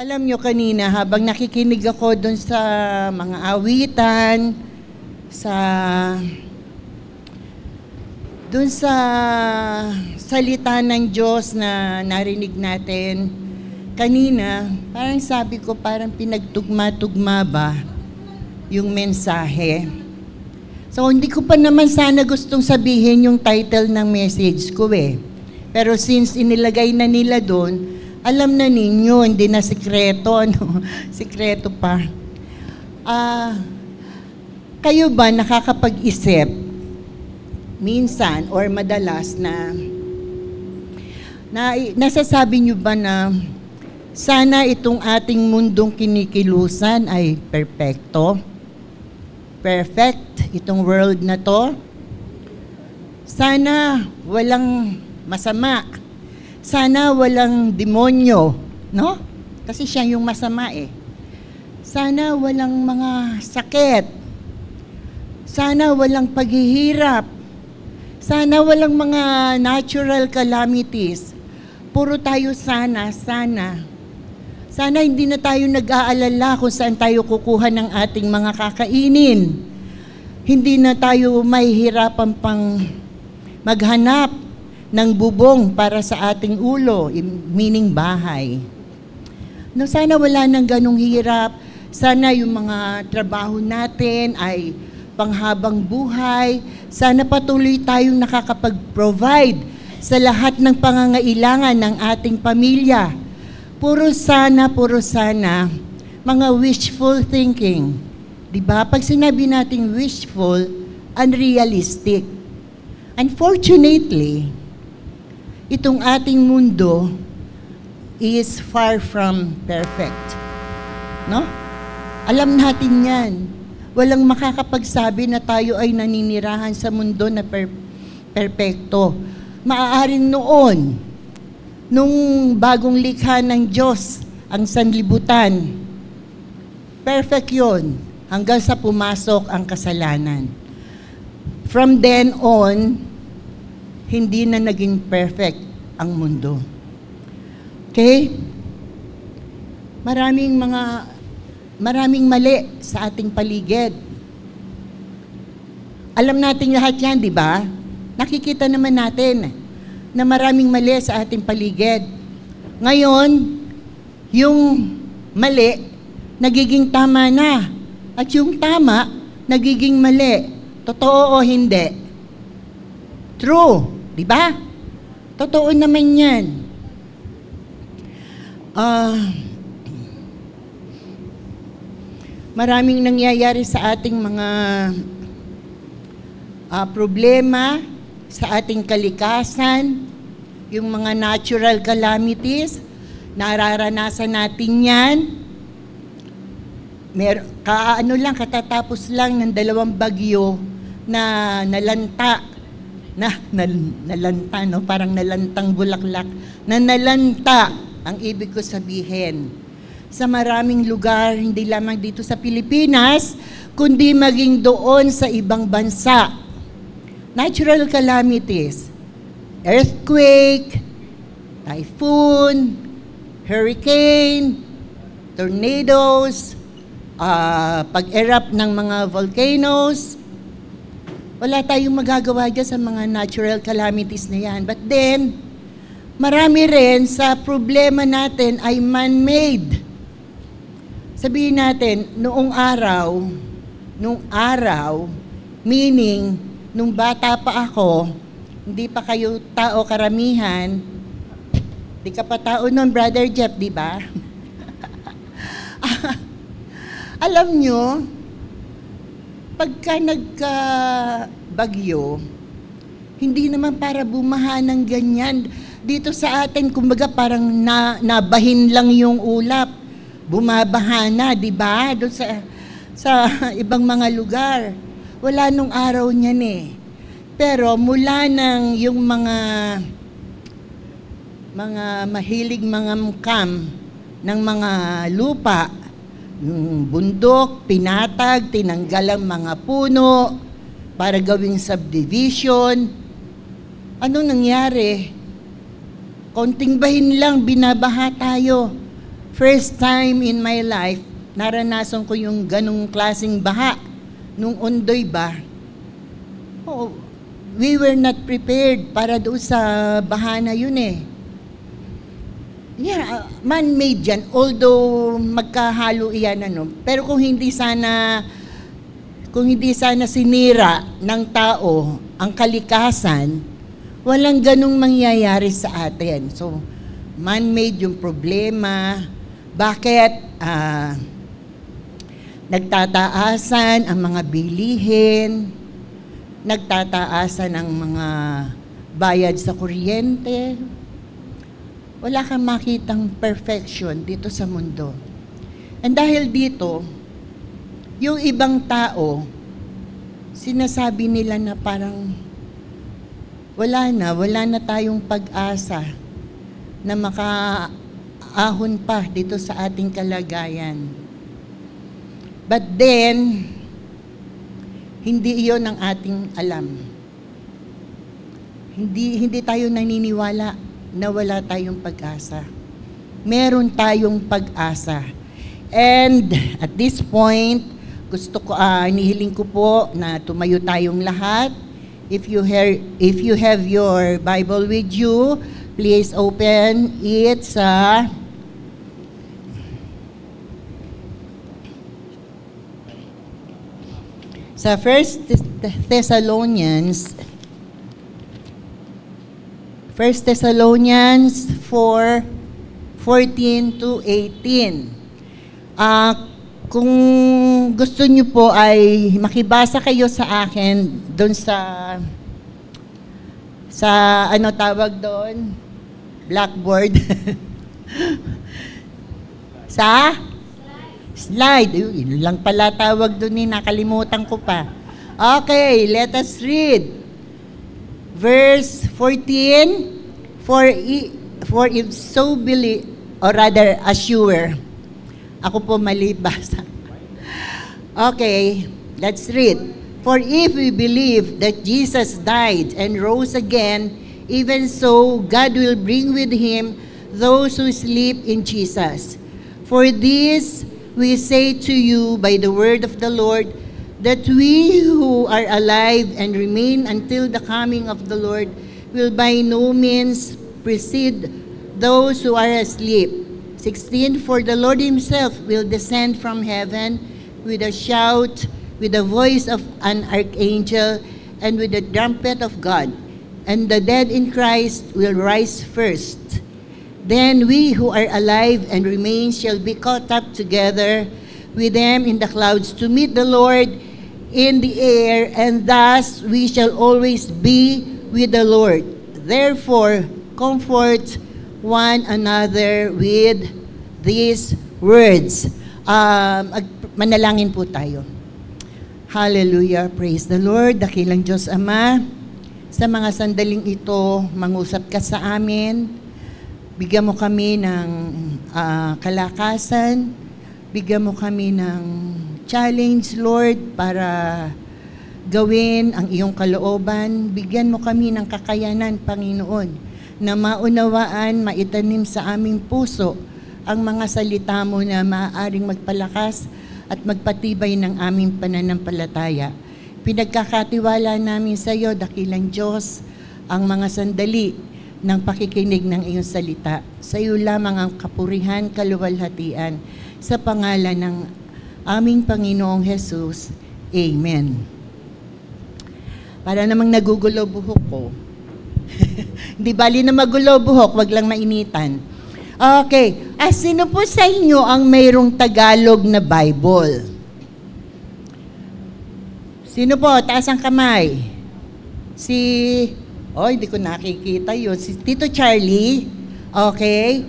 Alam nyo kanina, habang nakikinig ako doon sa mga awitan, doon sa salita ng Diyos na narinig natin, kanina, parang sabi ko, parang pinagtugma-tugma ba yung mensahe. So, hindi ko pa naman sana gustong sabihin yung title ng message ko eh. Pero since inilagay na nila doon, alam na ninyo, hindi na sikreto, ano? Sikreto pa. Kayo ba nakakapag-isip minsan or madalas na nasasabi nyo ba na sana itong ating mundong kinikilusan ay perpekto? Perfect itong world na to? Sana walang masama. Sana walang demonyo, no? Kasi siya yung masama eh. Sana walang mga sakit. Sana walang paghihirap. Sana walang mga natural calamities. Puro tayo sana. Sana hindi na tayo nag-aalala kung saan tayo kukuha ng ating mga kakainin. Hindi na tayo mahihirapan pang maghanap ng bubong para sa ating ulo, meaning bahay. No, sana wala nang ganong hirap. Sana yung mga trabaho natin ay panghabang buhay. Sana patuloy tayong nakakapag-provide sa lahat ng pangangailangan ng ating pamilya. Puro sana, mga wishful thinking. Diba? Pag sinabi nating wishful, unrealistic. Unfortunately, itong ating mundo is far from perfect. No? Alam natin yan. Walang makakapagsabi na tayo ay naninirahan sa mundo na perpekto. Maaaring noon, nung bagong likha ng Diyos, ang sanlibutan, perfect yon hanggang sa pumasok ang kasalanan. From then on, hindi na naging perfect ang mundo. Okay? Maraming mali sa ating paligid. Alam natin lahat yan, di ba? Nakikita naman natin na maraming mali sa ating paligid. Ngayon, yung mali, nagiging tama na. At yung tama, nagiging mali. Totoo o hindi? True. Diba? Totoo naman yan. Maraming nangyayari sa ating mga problema, sa ating kalikasan, yung mga natural calamities, nararanasan natin yan. Katatapos lang ng 2 bagyo na nalanta, no? Parang nalantang bulaklak. Nalanta, ang ibig ko sabihin. Sa maraming lugar, hindi lamang dito sa Pilipinas, kundi maging doon sa ibang bansa. Natural calamities, earthquake, typhoon, hurricane, tornadoes, pag-erupt ng mga volcanoes. Wala tayong magagawa dyan sa mga natural calamities na yan. But then, marami rin sa problema natin ay man-made. Sabihin natin, noong araw, meaning, nung bata pa ako, hindi pa kayo tao karamihan, di ka pa tao nun, Brother Jeff, di ba? Alam nyo, pagka nagka-bagyo, hindi naman para bumaha ng ganyan. Dito sa atin, kumbaga parang nabahin lang yung ulap. Bumabaha na, di ba? Doon sa ibang mga lugar. Wala nung araw niyan eh. Pero mula nang yung mga mahilig mga mukam ng mga lupa, yung bundok, pinatag, tinanggal ang mga puno para gawing subdivision. Anong nangyari? Konting bahin lang, binabaha tayo. First time in my life, naranasan ko yung ganong klaseng baha. Nung Ondoy ba, we were not prepared para doon sa baha na yun eh. Yeah, man-made yan, although magkahalo iyan pero kung hindi sana sinira ng tao ang kalikasan, walang ganong mangyayari sa atin. So, man-made yung problema. Bakit? Nagtataasan ang mga bilihin, nagtataasan ang mga bayad sa kuryente. Wala kang makitang perfection dito sa mundo. And dahil dito, yung ibang tao, sinasabi nila na parang wala na tayong pag-asa na makaahon pa dito sa ating kalagayan. But then, hindi iyon ang ating alam. Hindi tayo naniniwala na wala tayong pag-asa. Meron tayong pag-asa. And at this point, inihiling ko po na tumayo tayong lahat. If you have your Bible with you, please open it sa First Thessalonians 4:14 to 18. Kung gusto niyo po ay makibasa kayo sa akin doon sa ano tawag doon? Blackboard. Sa? Slide. Yun lang pala tawag doon nakalimutan ko pa. Okay, let us read. Verse 14, for if so believe, or rather assure. Ako po mali basa. Okay, let's read. For if we believe that Jesus died and rose again, even so God will bring with him those who sleep in Jesus. For this we say to you by the word of the Lord, that we who are alive and remain until the coming of the Lord will by no means precede those who are asleep. 16, for the Lord himself will descend from heaven with a shout, with the voice of an archangel, and with the trumpet of God. And the dead in Christ will rise first. Then we who are alive and remain shall be caught up together with them in the clouds to meet the Lord in the air, and thus we shall always be with the Lord. Therefore, comfort one another with these words. Manalangin po tayo. Hallelujah, praise the Lord. Dakilang Diyos Ama, sa mga sandaling ito, mangusap ka sa amin. Bigyan mo kami ng kalakasan. Bigyan mo kami ng challenge, Lord, para gawin ang iyong kalooban. Bigyan mo kami ng kakayanan, Panginoon, na maunawaan, maitanim sa aming puso ang mga salita mo na maaaring magpalakas at magpatibay ng aming pananampalataya. Pinagkakatiwala namin sa iyo, dakilang Diyos, ang mga sandali ng pakikinig ng iyong salita. Sa iyo lamang ang kapurihan, kaluwalhatian, sa pangalan ng aming Panginoong Jesus. Amen. Para namang nagugulo buhok ko. Hindi bali na magulo buhok, wag lang mainitan. Okay. Sino po sa inyo ang mayroong Tagalog na Bible? Sino po? Taas ang kamay. Hindi ko nakikita yun. Si Tito Charlie. Okay.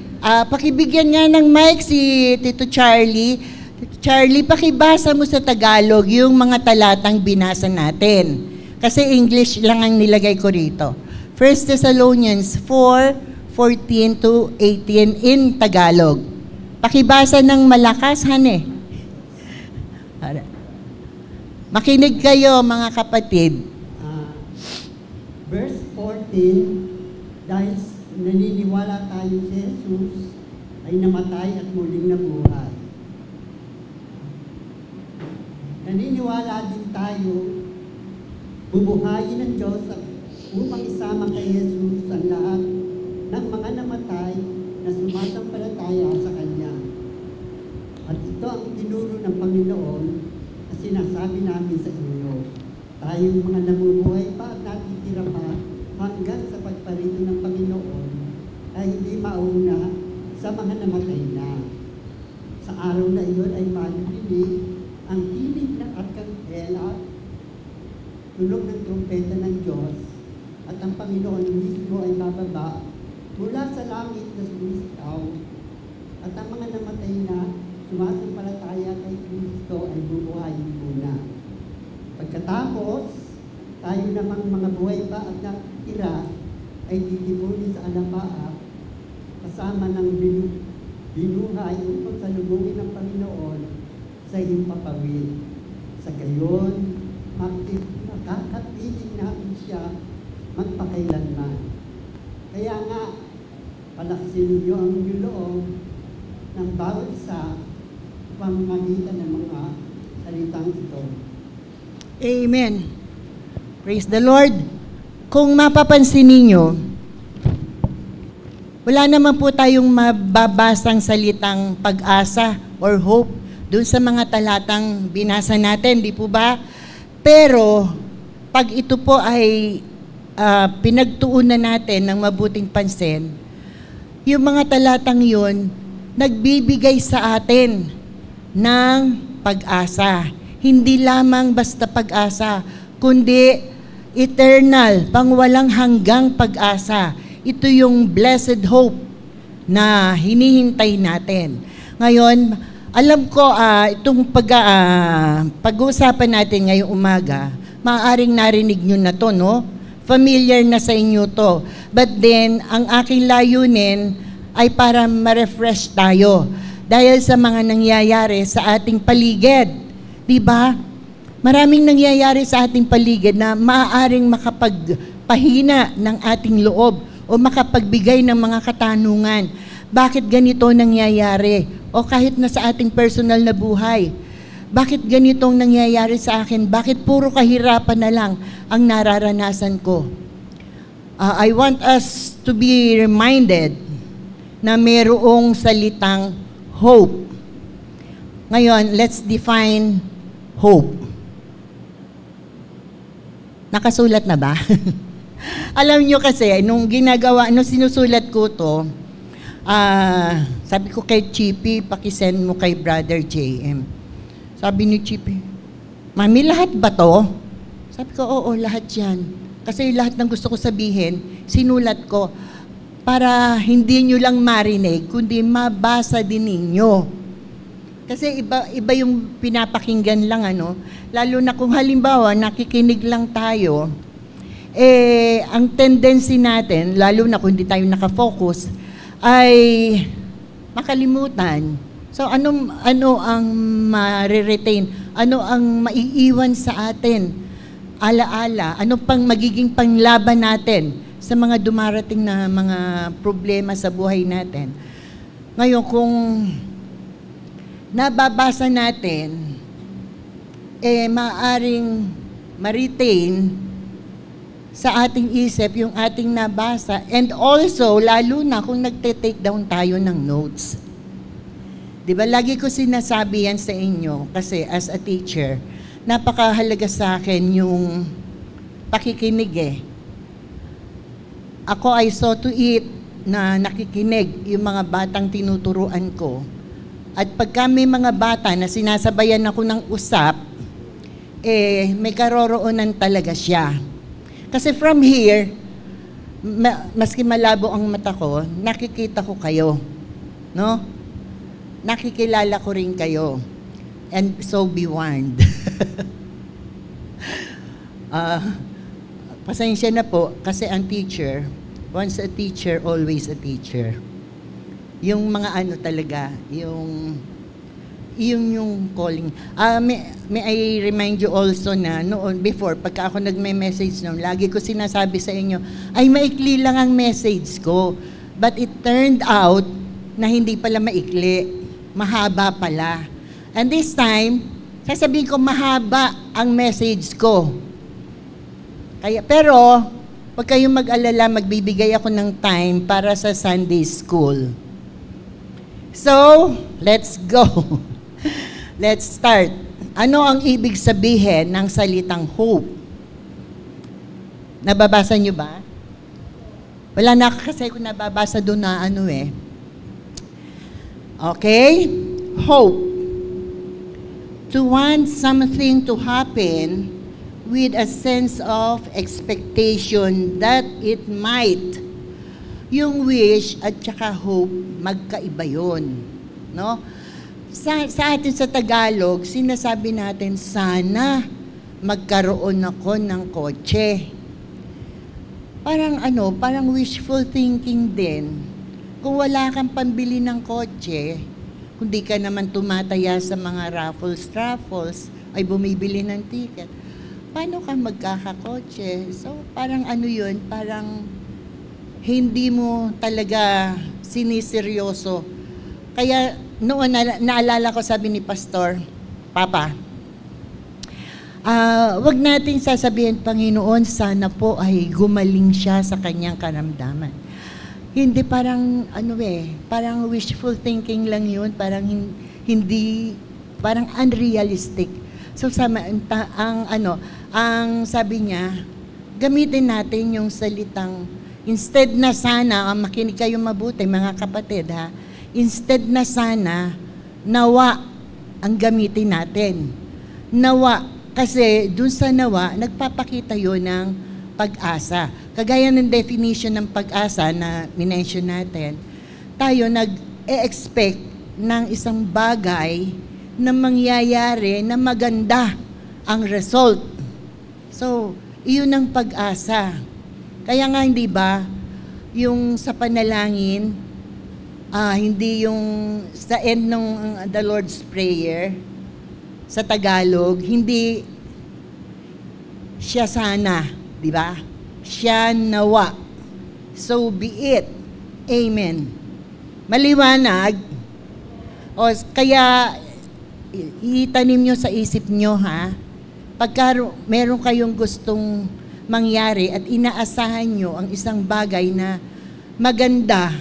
Pakibigyan niya ng mic si Tito Charlie. Tito Charlie, pakibasa mo sa Tagalog yung mga talatang binasa natin. Kasi English lang ang nilagay ko rito. 1 Thessalonians 4:14 to 18 in Tagalog. Pakibasa ng malakas, hane. Makinig kayo, mga kapatid. Verse 14, dahil naniniwala tayo si Jesus ay ay namatay at muling nabuhay. Naniniwala din tayo, bubuhayin ng Diyos upang isama kay Jesus ang lahat ng mga namatay na sumasampalataya sa Kanya. At ito ang tinuro ng Panginoon na sinasabi namin sa inyo. Tayong mga namubuhay pa at natitira pa hanggang sa pagparito ng Panginoon ay hindi mauna sa mga namatay na. Sa araw na iyon ay marinig ang tinig ng arkangela, tunog ng trumpeta ng Diyos, at ang Panginoon mismo ay bababa mula sa langit na sumisigaw, at ang mga namatay na sumasampalataya kay Kristo ay bubuhayin muna. Pagkatapos, tayo namang mga buhay pa at natitira ay titipunin sa alapaap kasama ng binuhay upang salubungin ng Panginoon sa himpapawid. Sa gayon, makakapiling natin siya magpakailanman. Kaya nga, palaksin niyo ang inyong loob ng bawat isa pamamagitan ng mga salitang ito. Amen. Praise the Lord. Kung mapapansin ninyo, wala naman po tayong mababasang salitang pag-asa or hope doon sa mga talatang binasa natin, di po ba? Pero, pag ito po ay pinagtuunan natin ng mabuting pansin, yung mga talatang yun, nagbibigay sa atin ng pag-asa. Hindi lamang basta pag-asa, kundi eternal, pangwalang hanggang pag-asa. Ito yung blessed hope na hinihintay natin. Ngayon, alam ko itong pag-uusapan natin ngayong umaga, maaaring narinig nyo na to, no? Familiar na sa inyo to. But then, ang aking layunin ay para ma-refresh tayo dahil sa mga nangyayari sa ating paligid. Diba? Maraming nangyayari sa ating paligid na maaaring makapagpahina ng ating loob o makapagbigay ng mga katanungan. Bakit ganito nangyayari? O kahit na sa ating personal na buhay. Bakit ganitong nangyayari sa akin? Bakit puro kahirapan na lang ang nararanasan ko? I want us to be reminded na mayroong salitang hope. Ngayon, let's define hope. Nakasulat na ba? Alam nyo kasi, nung sinusulat ko to, sabi ko kay Chippy, pakisend mo kay Brother JM. Sabi ni Chippy, Mami, lahat ba to? Sabi ko, oo, lahat yan. Kasi lahat ng gusto ko sabihin, sinulat ko para hindi nyo lang marinig, kundi mabasa din ninyo. Kasi iba yung pinapakinggan lang, lalo na kung halimbawa, nakikinig lang tayo, ang tendency natin, lalo na kung hindi tayo nakafocus, ay makalimutan. So ano ang ma-retain? Ano ang maiiwan sa atin? Alaala, ano pang magiging panglaban natin sa mga dumarating na mga problema sa buhay natin? Ngayon, kung nababasa natin, maaring ma-retain sa ating isip yung ating nabasa, and also, lalo na kung nagte-take down tayo ng notes. Diba, lagi ko sinasabi yan sa inyo, kasi as a teacher, napakahalaga sa akin yung pakikinig Ako ay saw to it na nakikinig yung mga batang tinuturuan ko. At pagka may mga bata na sinasabayan ako ng usap, may karoroonan talaga siya. Kasi from here, maski malabo ang mata ko, nakikita ko kayo. No? Nakikilala ko rin kayo. And so be warned. Pasensya na po, kasi ang teacher, once a teacher, always a teacher. Yung mga talaga, yung calling. May I remind you also na noon, before, pagka ako nagme-message noon, lagi ko sinasabi sa inyo, ay maikli lang ang message ko. But it turned out na hindi pala maikli, mahaba pala. And this time, sasabihin ko mahaba ang message ko. Pero, huwag kayong mag-alala, magbibigay ako ng time para sa Sunday School. So, let's go. Let's start. Ano ang ibig sabihin ng salitang hope? Nababasa niyo ba? Wala na kasi kung nababasa doon na Okay? Hope. To want something to happen with a sense of expectation that it might. Yung wish at saka hope, magkaiba yun. No? Sa atin sa Tagalog, sinasabi natin, sana magkaroon ako ng kotse. Parang wishful thinking din. Kung wala kang pambili ng kotse, kung di ka naman tumataya sa mga raffles, ay bumibili ng ticket, paano ka magkakakotse? So, parang yun, parang hindi mo talaga siniseryoso. Kaya noon, naalala ko, sabi ni Pastor, Papa, wag natin sasabihin, Panginoon, sana po ay gumaling siya sa kanyang karamdaman. Hindi parang, parang wishful thinking lang yun, parang hindi, parang unrealistic. So, ang sabi niya, gamitin natin yung salitang, instead na sana, makinig kayo mabuti, mga kapatid, ha? Instead na sana, nawa ang gamitin natin. Nawa. Kasi dun sa nawa, nagpapakita yun ng pag-asa. Kagaya ng definition ng pag-asa na minention natin, tayo nag-e-expect ng isang bagay na mangyayari na maganda ang result. So, iyon ang pag-asa. Kaya nga, hindi ba, yung sa panalangin, hindi yung sa end ng the Lord's Prayer, sa Tagalog, hindi siya sana, di ba? Siya nawa. So be it. Amen. Maliwanag. Kaya itanim nyo sa isip nyo, ha? Pagka meron kayong gustong mangyari at inaasahan nyo ang isang bagay na maganda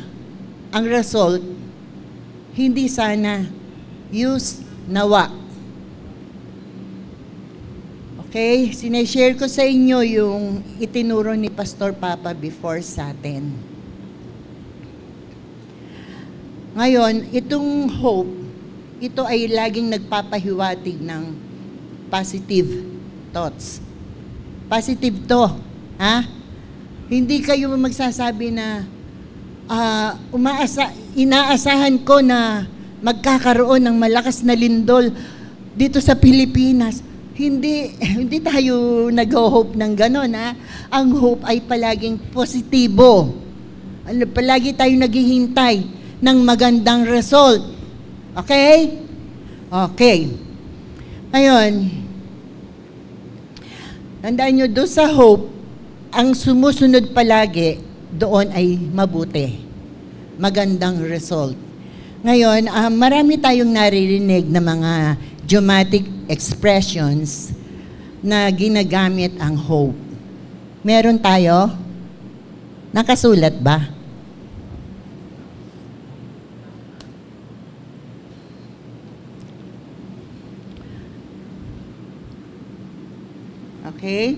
ang result, hindi sana, use nawa. Okay, sinashare ko sa inyo yung itinuro ni Pastor Papa before sa atin. Ngayon, itong hope, ito ay laging nagpapahiwatig ng positive thoughts. Positive to, ha? Hindi kayo magsasabi na inaasahan ko na magkakaroon ng malakas na lindol dito sa Pilipinas. Hindi tayo nag-hope ng gano'n, ha? Ang hope ay palaging positibo. Palagi tayo naghihintay ng magandang result. Okay? Okay. Ngayon, tandaan nyo, doon sa hope, ang sumusunod palagi, doon ay mabuti. Magandang result. Ngayon, marami tayong naririnig na mga idiomatic expressions na ginagamit ang hope. Meron tayo? Nakasulat ba? Okay?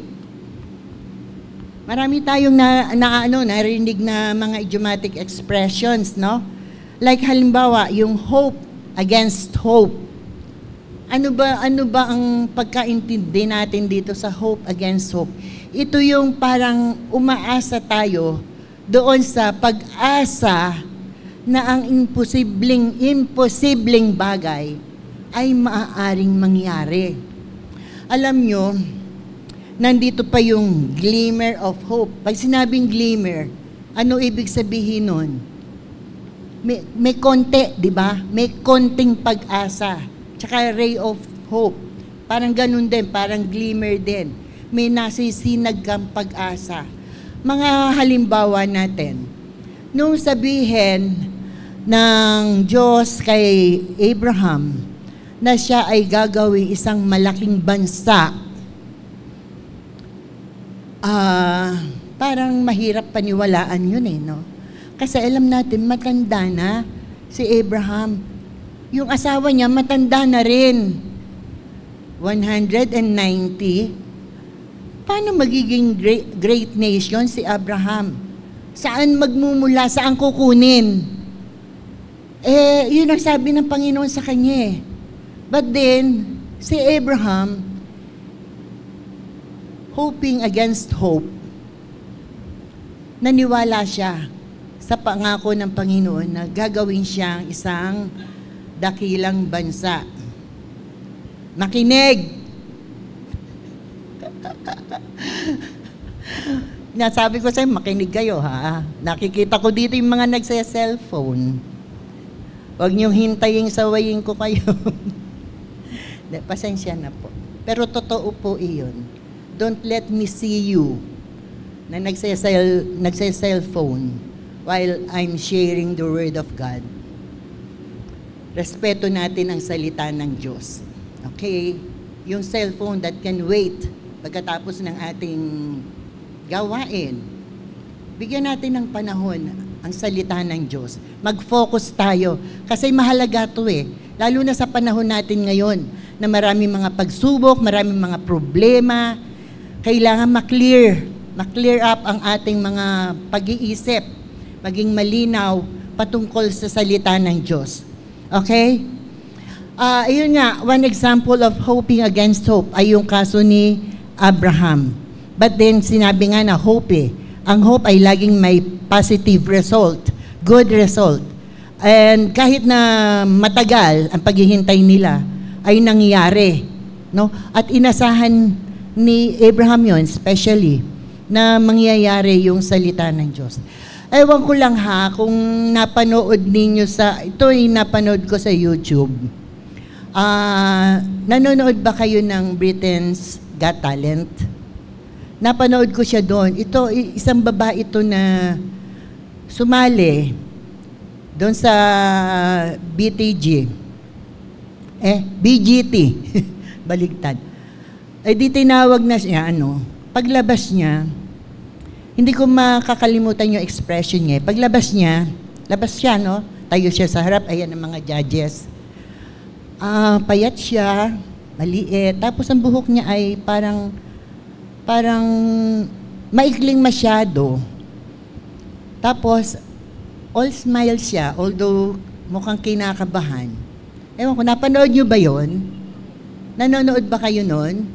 Marami tayong narinig na mga idiomatic expressions, no? Like halimbawa, yung hope against hope. Ano ba ang pagkaintindi natin dito sa hope against hope? Ito yung parang umaasa tayo doon sa pag-asa na ang imposibleng bagay ay maaaring mangyari. Alam nyo, nandito pa yung glimmer of hope. Pag sinabing glimmer, ano ibig sabihin nun? May konti, di ba? May konting pag-asa. Tsaka ray of hope. Parang ganun din, parang glimmer din. May nasisinag kang pag-asa. Mga halimbawa natin, nung sabihin ng Diyos kay Abraham na siya ay gagawing isang malaking bansa, parang mahirap paniwalaan yun no? Kasi alam natin, matanda na si Abraham. Yung asawa niya, matanda na rin. 190. Paano magiging great nation si Abraham? Saan magmumula? Saan kukunin? Yun ang sabi ng Panginoon sa kanya. But then, si Abraham, hoping against hope, naniwala siya sa pangako ng Panginoon na gagawin siyang isang dakilang bansa. Makinig! Nasabi ko sa'yo, makinig kayo ha. Nakikita ko dito yung mga nagsa-cellphone. Huwag niyong hintayin sawayin ko kayo. Pasensya na po. Pero totoo po iyon. Don't let me see you na nagsa-cellphone while I'm sharing the Word of God. Respeto natin ang salita ng Diyos. Okay? Yung cellphone that can wait pagkatapos ng ating gawain. Bigyan natin ng panahon ang salita ng Diyos. Mag-focus tayo. Kasi mahalaga ito Lalo na sa panahon natin ngayon na maraming mga pagsubok, maraming mga problema. Kailangan ma-clear up ang ating mga pag-iisip. Maging malinaw patungkol sa salita ng Diyos. Okay? Ayun nga, one example of hoping against hope ay yung kaso ni Abraham. But then, sinabi nga na hope Ang hope ay laging may positive result, good result. And kahit na matagal ang paghihintay nila, ay nangyari. No? At inasahan ni Abraham yon, especially, na mangyayari yung salita ng Diyos. Ewan ko lang kung napanood ninyo ito ay napanood ko sa YouTube. Nanonood ba kayo ng Britain's Got Talent? Napanood ko siya doon. Ito, isang babae ito na sumali doon sa BTG. BGT. Baligtad. Di tinawag na siya, paglabas niya, hindi ko makakalimutan yung expression niya. Paglabas niya, labas siya, tayo siya sa harap, ayan ang mga judges. Payat siya, maliit, tapos ang buhok niya ay parang maikling masyado. Tapos, all smile siya, although mukhang kinakabahan. Ewan ko, napanood niyo ba yon? Nanonood ba kayo nun?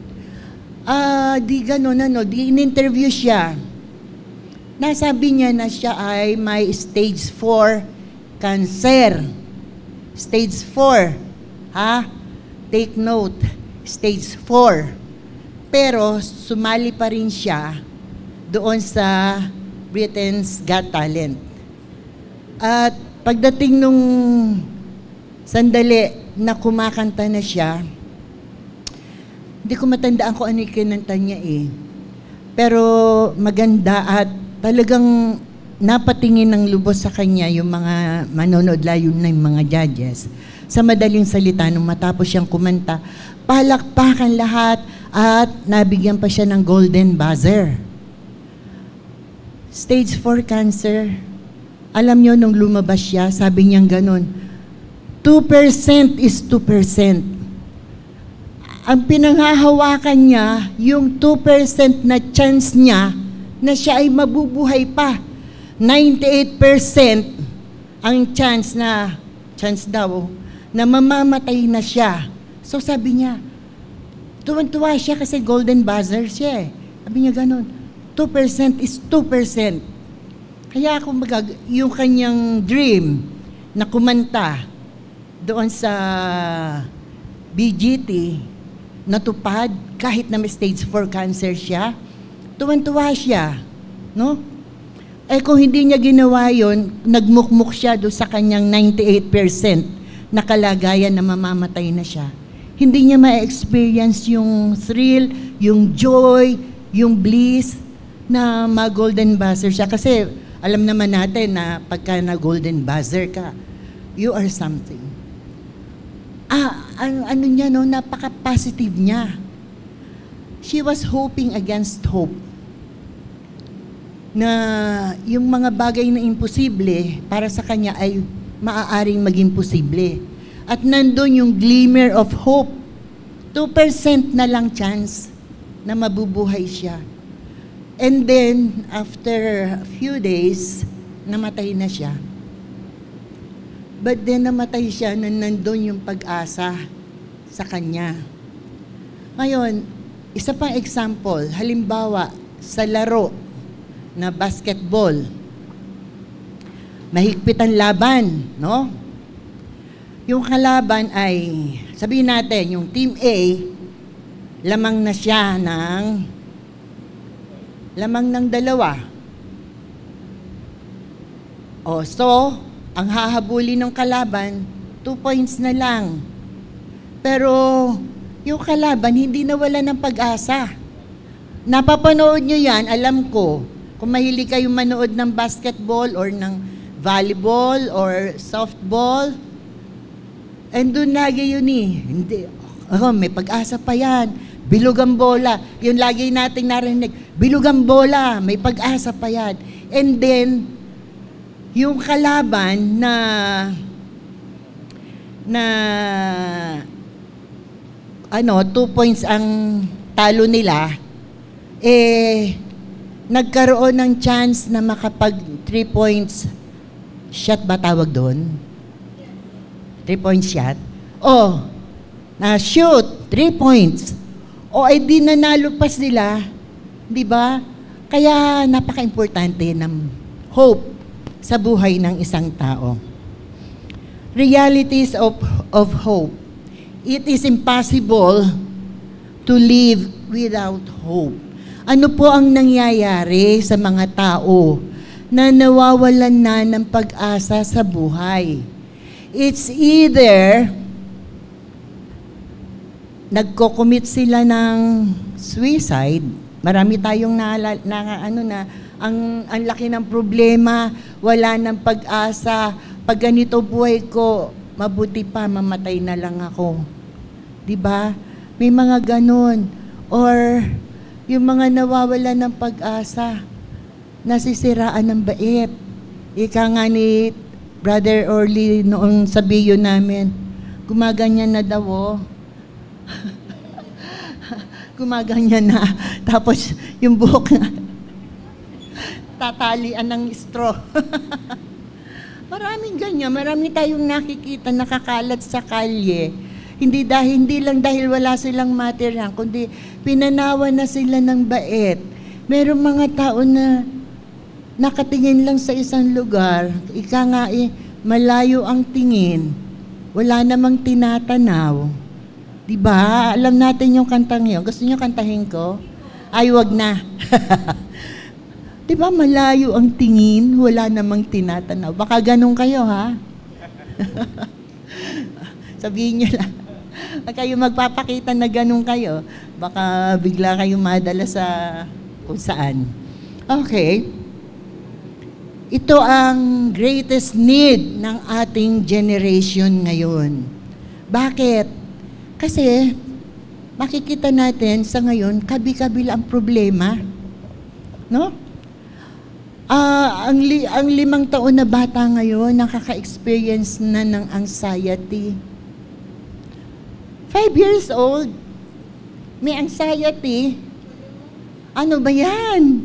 Di ganun, di in-interview siya. Nasabi niya na siya ay may stage 4 cancer. Stage 4. Take note, stage 4. Pero sumali pa rin siya doon sa Britain's Got Talent. At pagdating nung sandali na kumakanta na siya, hindi ko matandaan kung ano yung kinanta niya Pero maganda at talagang napatingin ng lubos sa kanya yung mga manonood, layo na yung mga judges. Sa madaling salita, nung matapos siyang kumanta, palakpakan lahat at nabigyan pa siya ng golden buzzer. Stage 4 cancer. Alam niyo, nung lumabas siya, sabi niyang ganun, 2% is 2%. Ang pinanghahawakan niya, yung 2% na chance niya na siya ay mabubuhay pa. 98% ang chance daw, na mamamatay na siya. So sabi niya, tuwan-tuwa siya kasi golden buzzer siya Sabi niya ganun, 2% is 2%. Kaya yung kanyang dream na kumanta doon sa BGT, natupad kahit na may stage 4 cancer siya, tuwan-tuwa siya, no? Kung hindi niya ginawa yon, nagmukmuk siya doon sa kanyang 98% na kalagayan na mamamatay na siya. Hindi niya ma-experience yung thrill, yung joy, yung bliss na ma-golden buzzer siya. Kasi alam naman natin na pagka na-golden buzzer ka, you are something. Ano niya, no? Napaka-positive niya. She was hoping against hope. Na yung mga bagay na imposible para sa kanya ay maaaring maging posible. At nandun yung glimmer of hope. 2% na lang chance na mabubuhay siya. And then, after a few days, namatay na siya. But then, namatay siya na nandun yung pag-asa sa kanya. Ngayon, isa pang example, halimbawa, sa laro na basketball, mahigpit ang laban, no? Yung kalaban ay, sabihin natin, yung Team A, lamang na siya ng 2. So, ang hahabulin ng kalaban, 2 points na lang. Pero, yung kalaban, hindi nawala ng pag-asa. Napapanood nyo yan, alam ko, kung mahilig kayong manood ng basketball or ng volleyball or softball, and doon lagi yun hindi, may pag-asa pa yan. Bilog ang bola. Yung lagi nating narinig, bilog ang bola, may pag-asa pa yan. And then, yung kalaban na 2 points ang talo nila, nagkaroon ng chance na makapag 3 points shot ba tawag doon? 3 points shot? Na shoot, 3 points. Ay di nanalo pa sila, di ba? Kaya napaka-importante ng hope sa buhay ng isang tao. Realities of hope. It is impossible to live without hope. Ano po ang nangyayari sa mga tao na nawawalan na ng pag-asa sa buhay? It's either nagko-commit sila ng suicide. Marami tayong ang laki ng problema, wala ng pag-asa. Pag ganito buhay ko, mabuti pa mamatay na lang ako. 'Di ba? May mga ganun. Or yung mga nawawalan ng pag-asa, nasisiraan ng bait. Ika nga ni Brother Orly noong sa video namin, gumaganyan na daw. Gumaganyan na. Tapos yung buhok na tatalian ng straw. Maraming ganyan. Marami tayong nakikita nakakalat sa kalye. Hindi lang dahil wala silang material, kundi pinanawan na sila ng bait. Merong mga tao na nakatingin lang sa isang lugar, ika nga malayo ang tingin, wala namang tinatanaw. Diba? Alam natin yung kantang yun. Gusto nyo kantahin ko? Ay, wag na. Diba? Malayo ang tingin, wala namang tinatanaw. Baka ganun kayo, ha? Sabihin nyo lang. Pag kayo magpapakita na ganun kayo, baka bigla kayong madala sa kung saan. Okay. Ito ang greatest need ng ating generation ngayon. Bakit? Kasi, makikita natin sa ngayon, kabi-kabila ang problema. No? Ang 5 taon na bata ngayon, nakaka-experience na ng anxiety. 5 years old, may anxiety. Ano ba yan?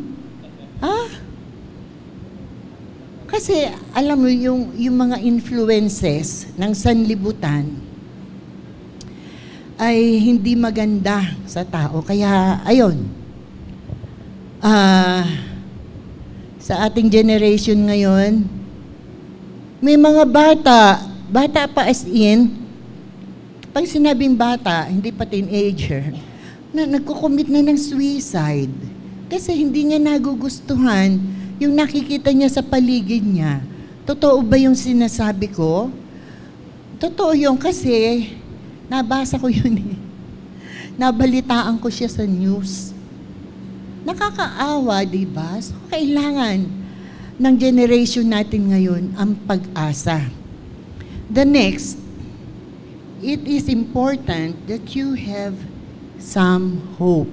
Kasi, alam mo, yung mga influences ng sanlibutan, ay hindi maganda sa tao. Kaya, ayun, sa ating generation ngayon, may mga bata pa as in, pag sinabing bata, hindi pa teenager, na nagko-commit na ng suicide. Kasi hindi niya nagugustuhan yung nakikita niya sa paligid niya. Totoo ba yung sinasabi ko? Totoo yun kasi, nabasa ko yun Nabalitaan ko siya sa news. Nakakaawa, diba? So, kailangan ng generation natin ngayon ang pag-asa. The next, it is important that you have some hope.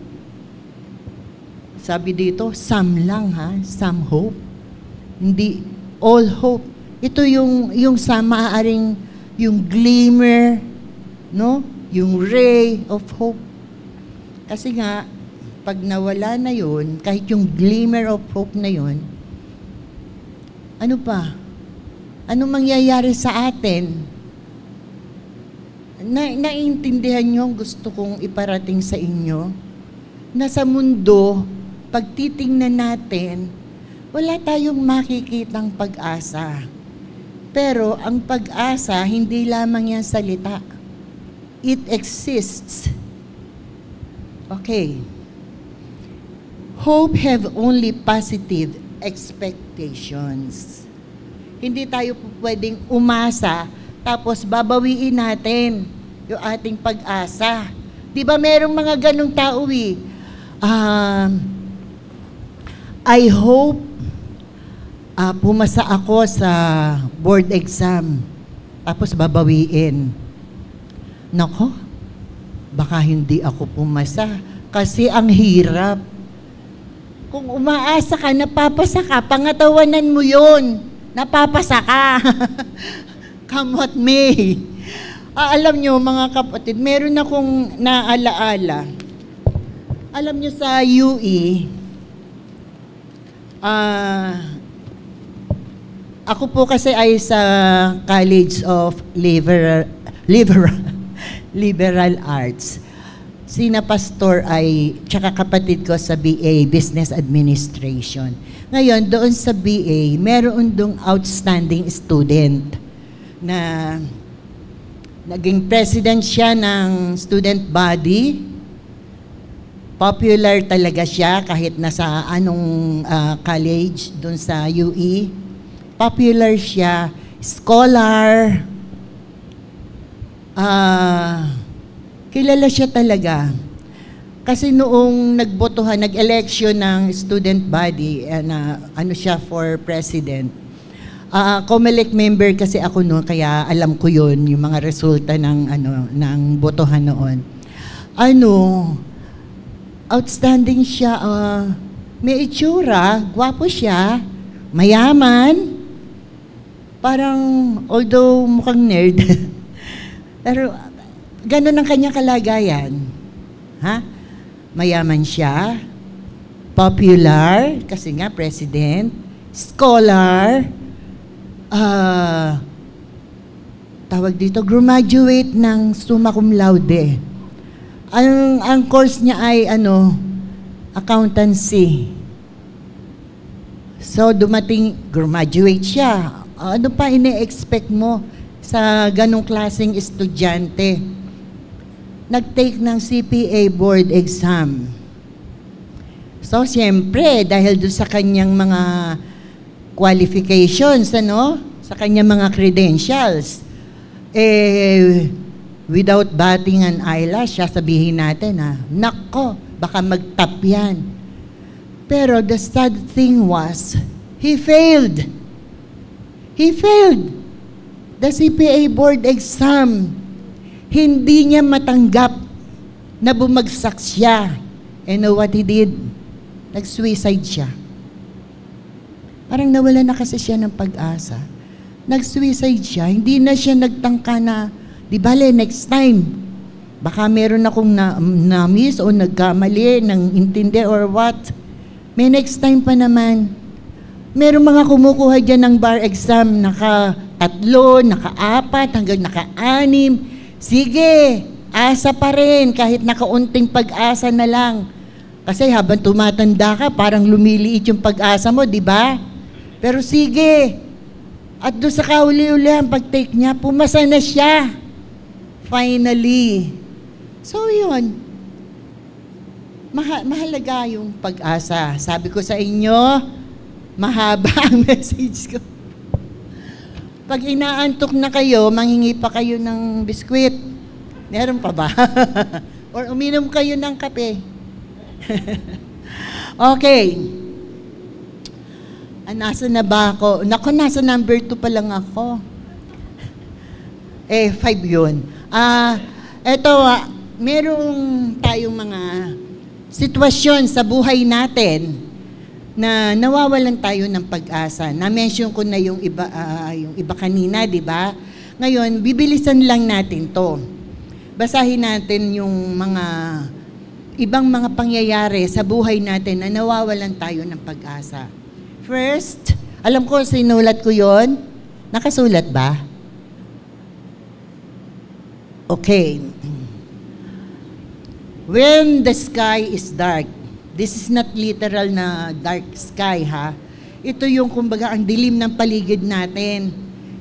Sabi dito, some lang ha, some hope. Hindi all hope. Ito yung sa maaaring yung glimmer, no? Yung ray of hope. Kasi nga, pag nawala na yun, kahit yung glimmer of hope na yun, ano pa? Ano mangyayari sa atin? Naiintindihan nyo ang gusto kong iparating sa inyo? Na sa mundo, pag titingnan natin, wala tayong makikitang pag-asa. Pero ang pag-asa, hindi lamang yan salita. It exists. Okay. Hope have only positive expectations. Hindi tayo pwedeng umasa, tapos babawiin natin yung ating pag-asa. Di ba merong mga ganong tao eh? I hope pumasa ako sa board exam, tapos babawiin. Nako, baka hindi ako pumasa kasi ang hirap. Kung umaasa ka, napapasa ka, pangatawanan mo yun, napapasa ka. Come what may. Alam nyo mga kapatid, meron akong naalaala. Alam nyo sa UE, ako po kasi ay sa College of Liberal Arts. Sina pastor ay, tsaka kapatid ko sa BA, Business Administration. Ngayon, doon sa BA, meron dong outstanding student na naging president siya ng student body. Popular talaga siya kahit nasa anong college doon sa UE. Popular siya, scholar, kilala siya talaga. Kasi noong nagbotohan, nag-election ng student body, ano siya for president. COMELEC member kasi ako noon, kaya alam ko yun, yung mga resulta ng botohan noon. Outstanding siya, may itsura, gwapo siya, mayaman, parang, although mukhang nerd, pero ganun ang kanyang kalagayan. Ha? Mayaman siya, popular, kasi nga president, scholar, tawag dito, graduate ng summa cum laude. Ang course niya ay accountancy. So dumating, graduate siya. Ano pa ine-expect mo sa ganong klaseng estudyante? Nag-take ng CPA board exam. So siyempre, dahil doon sa kanyang mga qualifications, sa kanyang mga credentials, without batting an eyelash, sabihin natin, nako, baka mag-top yan. Pero the sad thing was, he failed. He failed the CPA board exam. Hindi niya matanggap na bumagsak siya. And know what he did? Nag-suicide siya. Parang nawala na kasi siya ng pag-asa. Nag-suicide siya. Hindi na siya nagtangka na, di bale, next time, baka meron akong na-miss o nagkamali ng intindi or what. May next time pa naman. Meron mga kumukuha dyan ng bar exam, naka-3, naka-4, hanggang naka-6. Sige, asa pa rin, kahit nakaunting pag-asa na lang. Kasi habang tumatanda ka, parang lumiliit yung pag-asa mo, di ba? Pero sige, at doon sa kahuli-ulihan pag-take niya, pumasa na siya. Finally. So yun, mahalaga yung pag-asa. Sabi ko sa inyo, mahaba ang message ko. Pag inaantok na kayo, manghingi pa kayo ng biskwit. Meron pa ba? Or uminom kayo ng kape. Okay. Nasa na ba ako? Naku, nasa number 2 pa lang ako. 5 yun. Eto, merong tayong mga sitwasyon sa buhay natin na nawawalan tayo ng pag-asa. Na-mention ko na yung iba kanina, di ba? Ngayon, bibilisan lang natin to. Basahin natin yung mga ibang mga pangyayari sa buhay natin na nawawalan tayo ng pag-asa. First, alam ko, sinulat ko yon. Nakasulat ba? Okay. When the sky is dark, this is not literal na dark sky, ha? Ito yung, kumbaga, ang dilim ng paligid natin.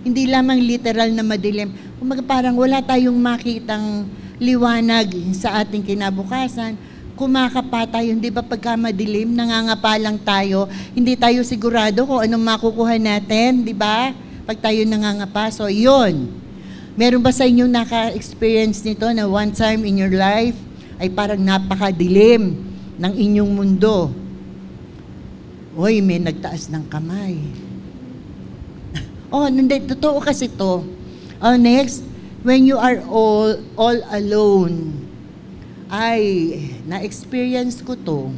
Hindi lamang literal na madilim. Kumbaga, parang wala tayong makitang liwanag sa ating kinabukasan. Kumakapa tayo, hindi ba pagka madilim, nangangapa lang tayo, hindi tayo sigurado kung anong makukuha natin, di ba? Pag tayo nangangapa. So, yun. Meron ba sa inyo naka-experience nito na one time in your life ay parang napakadilim ng inyong mundo? Uy, may nagtaas ng kamay. Hindi, totoo kasi to. Next, when you are all alone. Ay, na-experience ko to.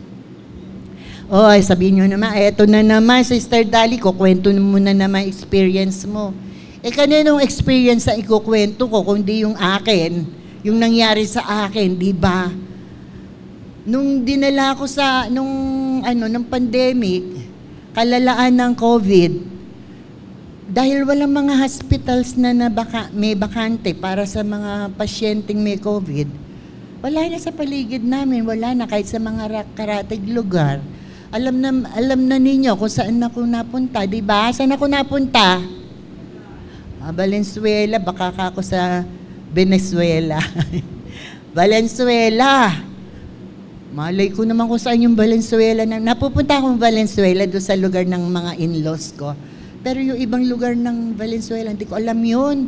Sabihin nyo naman, eto na naman, Sister Dali, kukwento mo na naman experience mo. Kaninong experience sa ikukwento ko, kundi yung akin, yung nangyari sa akin, di ba? Nung dinala ko nung pandemic, kalalaan ng COVID, dahil walang mga hospitals na may bakante para sa mga pasyenteng may COVID, wala na sa paligid namin, wala na kahit sa mga karatig lugar. Alam na ninyo kung saan ako napunta, di ba? Saan ako napunta? Valenzuela, baka ako sa Venezuela. Valenzuela. Malay ko naman kung saan yung Valenzuela. Napupunta akong Valenzuela doon sa lugar ng mga in-laws ko. Pero yung ibang lugar ng Valenzuela, hindi ko alam yun.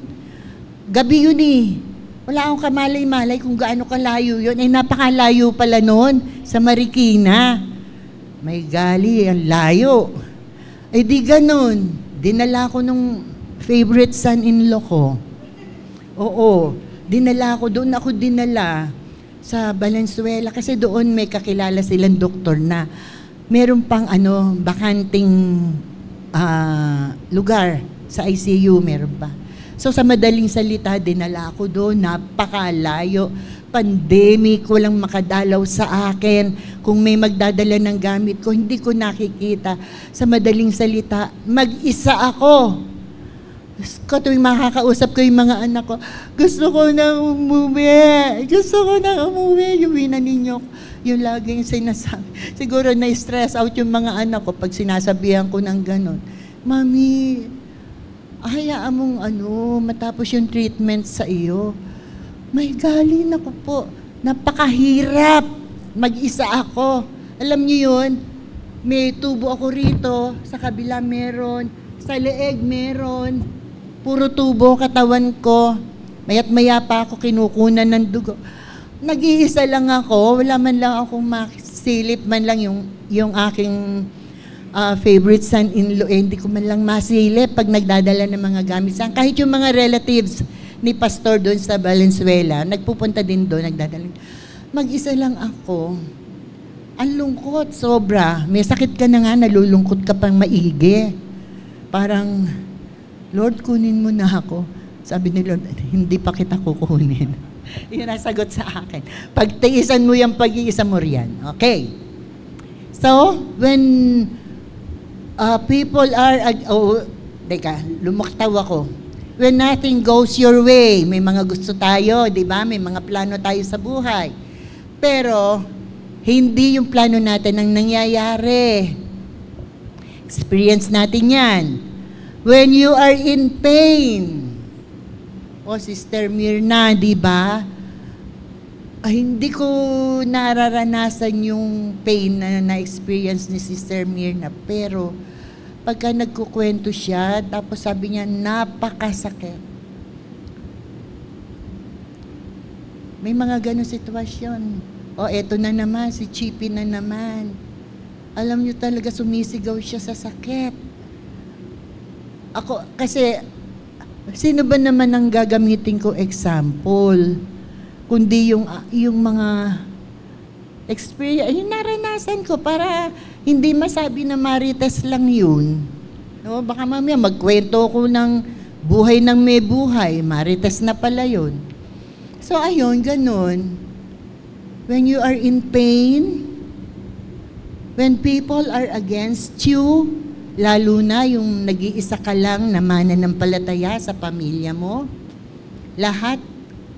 Gabi yun eh. Wala akong kamalay-malay kung gaano kalayo yun. Napakalayo pala noon sa Marikina. May gali, ang layo. Di ganun. Dinala ko nung favorite son-in-law ko. Oo. Dinala ko, doon ako dinala sa Valenzuela kasi doon may kakilala silang doktor na meron pang bakanting lugar sa ICU, meron pa. So sa madaling salita, dinala ko doon, napakalayo, pandemic, walang makadalaw sa akin. Kung may magdadala ng gamit ko, hindi ko nakikita. Sa madaling salita, mag-isa ako. Tuwing makakausap ko yung mga anak ko, gusto ko na umuwi. Yung wina ninyo, yung laging sinasabi. Siguro na-stress out yung mga anak ko pag sinasabihan ko ng ganon. Mami, hayaan mong matapos yung treatment sa iyo. May galing ako po. Napakahirap. Mag-isa ako. Alam niyo yun, may tubo ako rito, sa kabila meron, sa leeg meron. Puro tubo katawan ko. Maya't maya pa ako kinukunan ng dugo. Nag-iisa lang ako. Wala man lang akong masilip man lang yung aking favorite son-in-law. Hindi ko man lang masilip pag nagdadala ng mga gamit. Kahit yung mga relatives ni Pastor doon sa Valenzuela, nagpupunta din doon, nagdadala. Mag-isa lang ako. Ang lungkot, sobra. May sakit ka na nga, nalulungkot ka pang maigi. Parang, Lord, kunin mo na ako. Sabi ni Lord, hindi pa kita kukunin. Yun ang sagot sa akin. Pagtiisan mo yung pag-iisa mo riyan. Okay. So, when people are, lumaktaw ako. When nothing goes your way, may mga gusto tayo, di ba? May mga plano tayo sa buhay. Pero, hindi yung plano natin ang nangyayari. Experience natin yan. When you are in pain, Sister Mirna, di ba? Hindi ko nararanasan yung pain na na-experience ni Sister Mirna, pero pagka nagkukwento siya, tapos sabi niya, napakasakit. May mga ganong sitwasyon. Eto na naman, si Chippy na naman. Alam niyo talaga, sumisigaw siya sa sakit. Ako, kasi Sino ba naman ang gagamitin ko example? Kundi yung mga experience, yung naranasan ko para hindi masabi na marites lang yun. No, baka mamaya magkwento ko ng buhay ng may buhay, marites na pala yun. So ayun, ganun. When you are in pain, when people are against you, lalo na yung nag-iisa ka lang na mananampalataya sa pamilya mo, lahat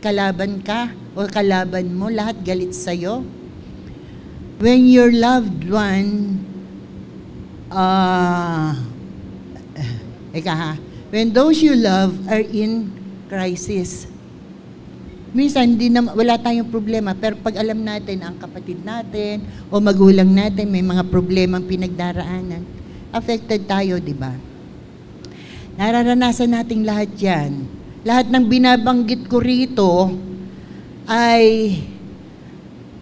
kalaban ka o kalaban mo, lahat galit sa'yo. When your loved one, when those you love are in crisis, minsan wala tayong problema, pero pag alam natin ang kapatid natin o magulang natin may mga problemang pinagdaraanan, affected tayo, di ba? Nararanasan nating lahat yan. Lahat ng binabanggit ko rito ay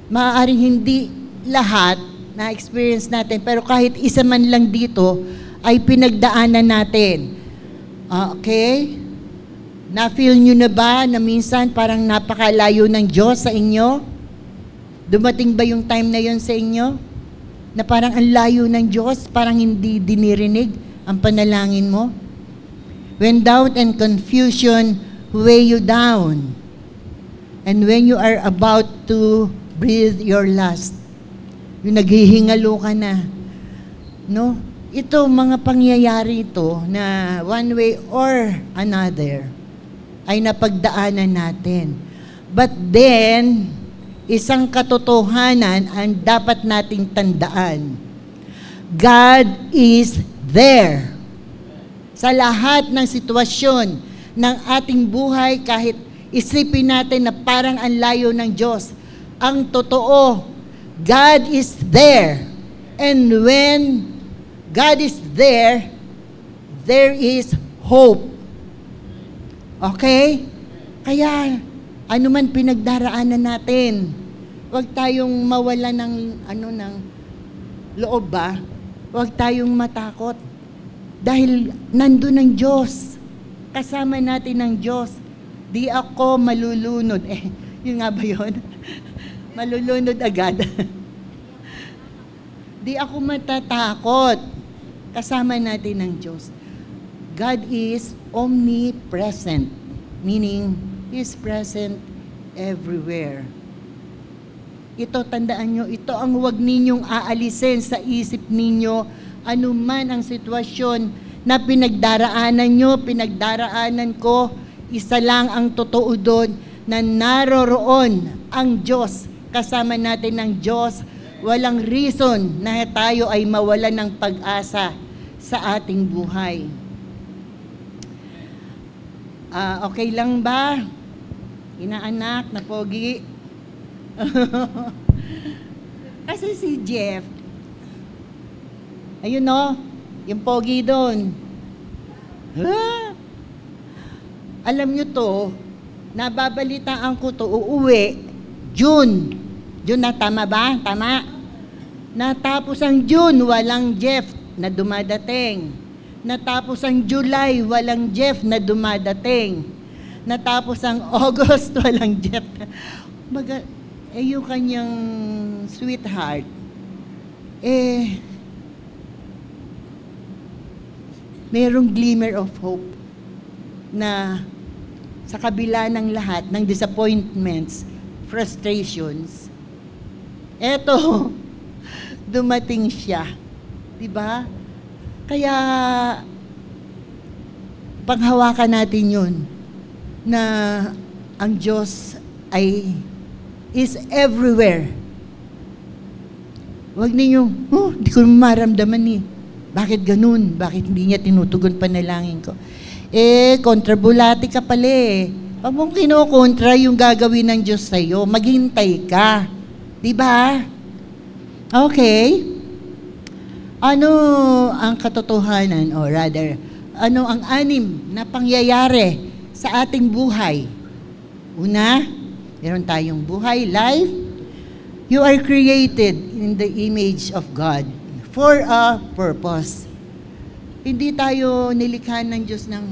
maaaring hindi lahat na experience natin, pero kahit isa man lang dito ay pinagdaanan natin. Okay? Na-feel nyo na ba na minsan parang napakalayo ng Diyos sa inyo? Dumating ba yung time na yon sa inyo? Na parang ang layo ng Diyos, parang hindi dinirinig ang panalangin mo? When doubt and confusion weigh you down, and when you are about to breathe your last, yung naghihingalo ka na, no? Ito, mga pangyayari ito na one way or another ay napagdaanan natin. But then, isang katotohanan ang dapat nating tandaan. God is there. Sa lahat ng sitwasyon ng ating buhay, kahit isipin natin na parang ang layo ng Diyos, ang totoo, God is there. And when God is there, there is hope. Okay? Kaya, ano man pinagdaraanan natin, huwag tayong mawala ng loob ba? Huwag tayong matakot. Dahil nandun ang Diyos. Kasama natin ang Diyos. Di ako malulunod. Yun nga ba yun? Malulunod agad. Di ako matatakot. Kasama natin ang Diyos. God is omnipresent, meaning He is present everywhere. Ito, tandaan nyo, ito ang huwag ninyong aalisin sa isip ninyo, anuman ang sitwasyon na pinagdaraanan nyo, pinagdaraanan ko, isa lang ang totoo doon, na naroroon ang Diyos. Kasama natin ang Diyos. Walang reason na tayo ay mawalan ng pag-asa sa ating buhay. Okay lang ba? Inaanak na pogi. Kasi si Jeff, ayun no, yung pogi doon. Alam nyo to, nababalitaan ko to, uuwi, June na, tama ba? Tama? Natapos ang June, walang Jeff na dumadating. Natapos ang July, walang Jeff na dumadating. Natapos ang August, walang Jeff. Yung kanyang sweetheart, mayroong glimmer of hope na sa kabila ng lahat ng disappointments, frustrations, eto, dumating siya. Diba? Kaya, panghawakan natin yun, na ang Diyos is everywhere. Huwag ninyo, di ko maramdaman eh. Bakit ganun? Bakit hindi niya tinutugon panalangin ko? Kontrabulati ka pala eh. Pag mong kinokontra yung gagawin ng Diyos sa'yo, maghintay ka. Diba? Okay. Ano ang katotohanan, or rather, ano ang anim na pangyayari sa ating buhay? Una, meron tayong buhay, life. You are created in the image of God for a purpose. Hindi tayo nilikha ng Diyos ng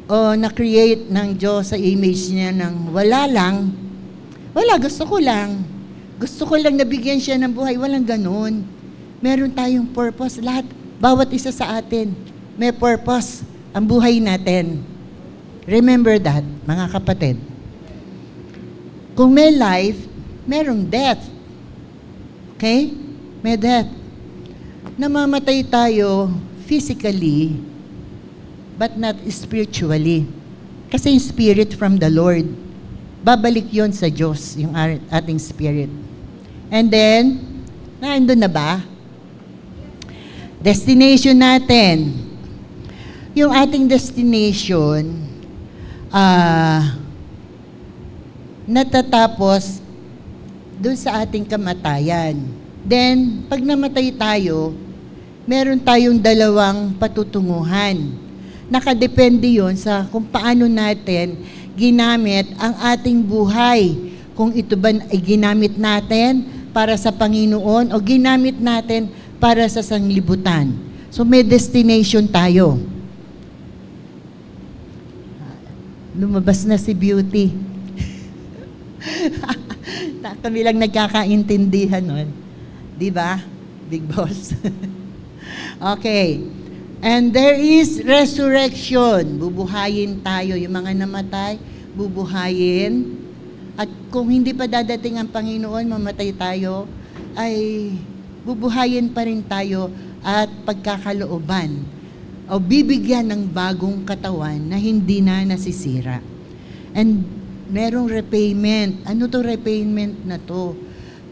o na-create ng Diyos sa image niya ng wala lang, wala, gusto ko lang. Gusto ko lang nabigyan siya ng buhay. Walang ganun. Meron tayong purpose. Lahat, bawat isa sa atin, may purpose ang buhay natin. Remember that, mga kapatid. Kung may life, merong death. Okay? May death. Namamatay tayo physically, but not spiritually. Kasi yung spirit from the Lord, babalik yon sa Diyos, yung ating spirit. And then, nandun na ba? Destination natin. Yung ating destination, natatapos dun sa ating kamatayan. Then, pag namatay tayo, meron tayong dalawang patutunguhan. Nakadepende yon sa kung paano natin ginamit ang ating buhay. Kung ito ba ay ginamit natin para sa Panginoon o ginamit natin para sa sanglibutan. So may destination tayo. Lumabas na si Beauty. Kami lang nagkakaintindihan nun. Di ba? Big boss. Okay. And there is resurrection. Bubuhayin tayo. Yung mga namatay, bubuhayin. At kung hindi pa dadating ang Panginoon, mamatay tayo, ay bubuhayin pa rin tayo at pagkakalooban. O bibigyan ng bagong katawan na hindi na nasisira. And merong repayment. Ano to repayment na to?